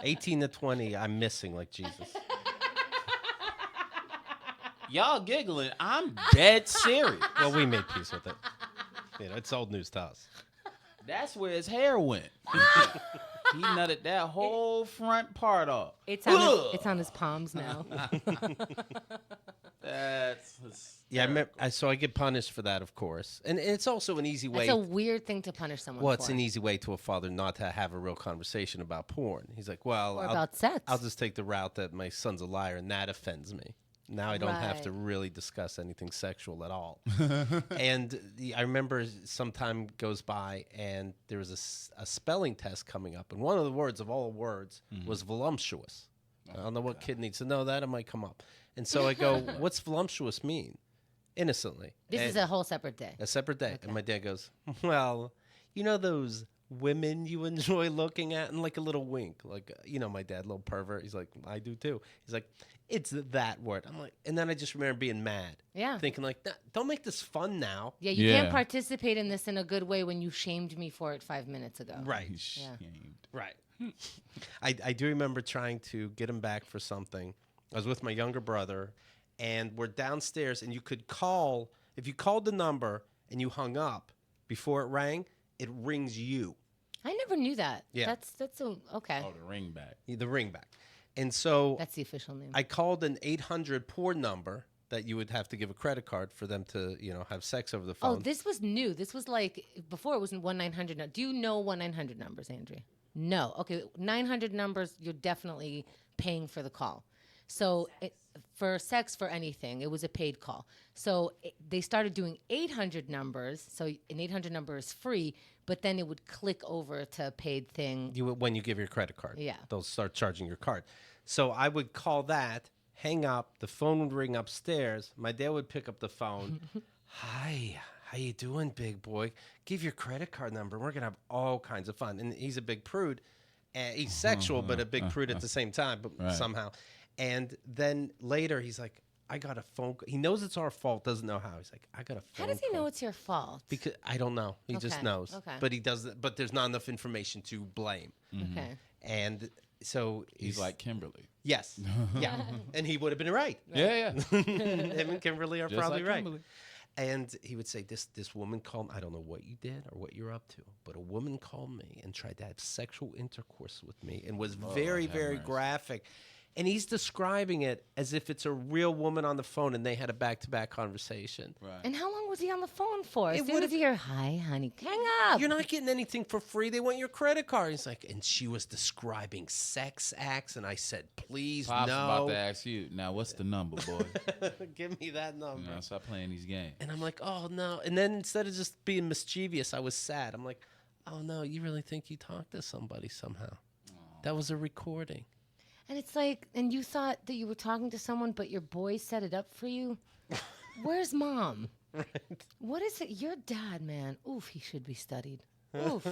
18 to 20, I'm missing like Jesus. Y'all giggling. I'm dead serious. Well, we made peace with it. It's old news to us. That's where his hair went. He nutted that whole front part off. It's on his palms now. That's Yeah, so I get punished for that, of course. And it's also an easy way. That's a weird thing to punish someone Well, for. it's an easy way to a father not to have a real conversation about porn. He's like, well, Or about sex. I'll just take the route that my son's a liar, and that offends me. Now I don't have to Right. really discuss anything sexual at all. And I remember some time goes by, and there was a spelling test coming up, and one of the words of all words was voluptuous. I don't know what kid needs to know that. It might come up. And so I go, what's voluptuous mean? Innocently. This is a whole separate day. A separate day. And my dad goes, well, you know those women you enjoy looking at? And like a little wink. Like, my dad, little pervert. He's like, I do too. He's like, it's that word. I'm like, and then I just remember being mad. Yeah. Thinking like, don't make this fun now. Yeah, you can't participate in this in a good way when you shamed me for it 5 minutes ago. Right. Right. I do remember trying to get him back for something. I was with my younger brother, and we're downstairs, and you could call. If you called the number and you hung up before it rang, it rings you. I never knew that. Yeah. That's okay. Oh, the ring back. The ring back. And so that's the official name. I called an 800 poor number that you would have to give a credit card for them to, have sex over the phone. Oh, this was new. This was like before it wasn't 1-900. Do you know 1-900 numbers, Andrea? No. Okay, 900 numbers, you're definitely paying for the call. So for sex, for anything, it was a paid call. So they started doing 800 numbers. So an 800 number is free, but then it would click over to a paid thing. When you give your credit card. Yeah. They'll start charging your card. So I would call that, hang up, the phone would ring upstairs. My dad would pick up the phone. Hi, how you doing, big boy? Give your credit card number. We're going to have all kinds of fun. And he's a big prude. He's sexual, but a big prude at the same time, but somehow. And then later, he's like, I got a phone call. He knows it's our fault, doesn't know how. He's like, I got a phone call. How does he know it's your fault? Because I don't know. He just knows. Okay. But he doesn't. But there's not enough information to blame. Okay. And so he's like Kimberly. Yes. Yeah. And he would have been right. Yeah. Him and Kimberly are Just probably like right. Kimberly. And he would say, this woman called me. I don't know what you did or what you're up to, but a woman called me and tried to have sexual intercourse with me and was very, very graphic. And he's describing it as if it's a real woman on the phone and they had a back-to-back conversation. Right. And how long was he on the phone for? As soon as he heard, hi, honey, hang up. You're not getting anything for free. They want your credit card. He's like, and she was describing sex acts. And I said, please, Pop's no. about to ask you, now what's the number, boy? Give me that number. Stop playing these games. And I'm like, oh, no. And then instead of just being mischievous, I was sad. I'm like, oh, no, you really think you talked to somebody somehow? That was a recording. And it's like, and you thought that you were talking to someone, but your boy set it up for you? Where's mom? Right. What is it? Your dad, man. Oof, he should be studied. Oof.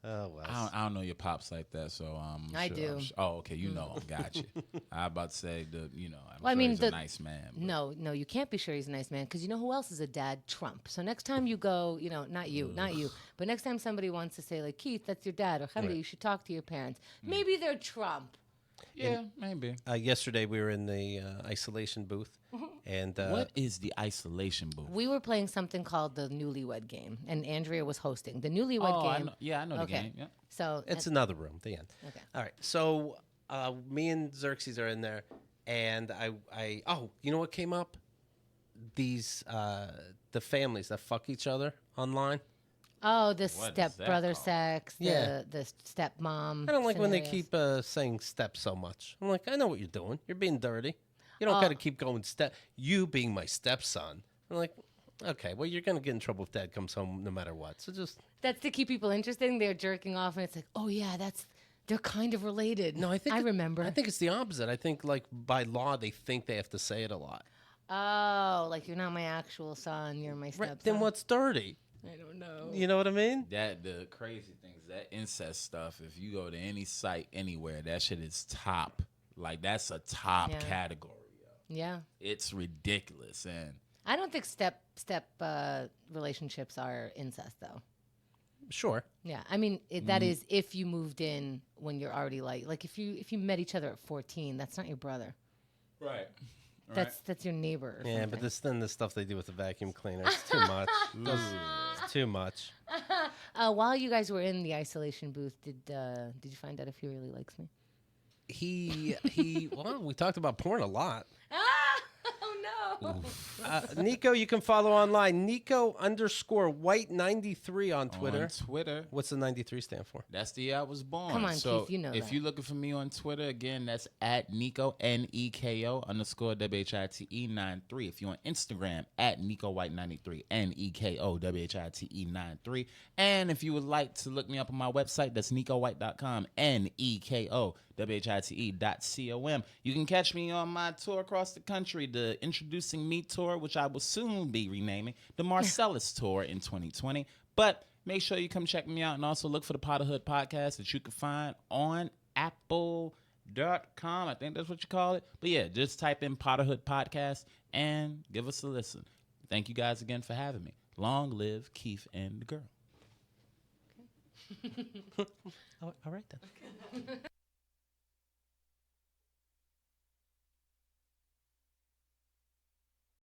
Oh, well. I don't know your pops like that, so I do. Oh, okay, you know him. Got you. I about to say he's a nice man. No, you can't be sure he's a nice man because you know who else is a dad? Trump. So next time you go, not you, but next time somebody wants to say like, Keith, that's your dad, or Henry, you should talk to your parents. Maybe they're Trump. Yeah, maybe. Yesterday we were in the isolation booth, and what is the isolation booth? We were playing something called the Newlywed Game, and Andrea was hosting the Newlywed Game. I know the game. Yeah. So it's another room. The end. Okay. All right. So me and Xerxes are in there, and I you know what came up? These the families that fuck each other online. Oh, the stepbrother sex, the stepmom. I don't like when they keep saying step so much. I'm like, I know what you're doing. You're being dirty. You don't got to keep going step. You being my stepson. I'm like, okay, well, you're going to get in trouble if dad comes home no matter what. So just. That's to keep people interested. They're jerking off, and it's like, oh, yeah, they're kind of related. No, I remember. I think it's the opposite. I think, like, by law, they think they have to say it a lot. Oh, like you're not my actual son. You're my stepson. Then what's dirty? I don't know. You know what I mean? The crazy thing is that incest stuff, if you go to any site anywhere, that shit is top. Like, that's a top category. Yo. Yeah. It's ridiculous. And I don't think step relationships are incest, though. Sure. Yeah. I mean, that is if you moved in when you're already like if you met each other at 14, that's not your brother. Right. That's your neighbor. Or something. But the stuff they do with the vacuum cleaner, it's too much. It's too much. While you guys were in the isolation booth, did you find out if he really likes me? Well, we talked about porn a lot. Oh Neko, you can follow online. Neko_white93 on Twitter. On Twitter. What's the 93 stand for? That's the year I was born. Come on, so Keith, you know if that. you're looking for me on Twitter, again, that's at Neko, Neko _WHITE93. If you're on Instagram, at NekoWhite93, Neko WHITE93. And if you would like to look me up on my website, that's NekoWhite.com, NekoWhite.com. You can catch me on my tour across the country, the Introducing Me Tour, which I will soon be renaming the Marcellus Tour in 2020. But make sure you come check me out and also look for the Potterhood Podcast that you can find on Apple.com. I think that's what you call it. But yeah, just type in Potterhood Podcast and give us a listen. Thank you guys again for having me. Long live Keith and the girl. All right then.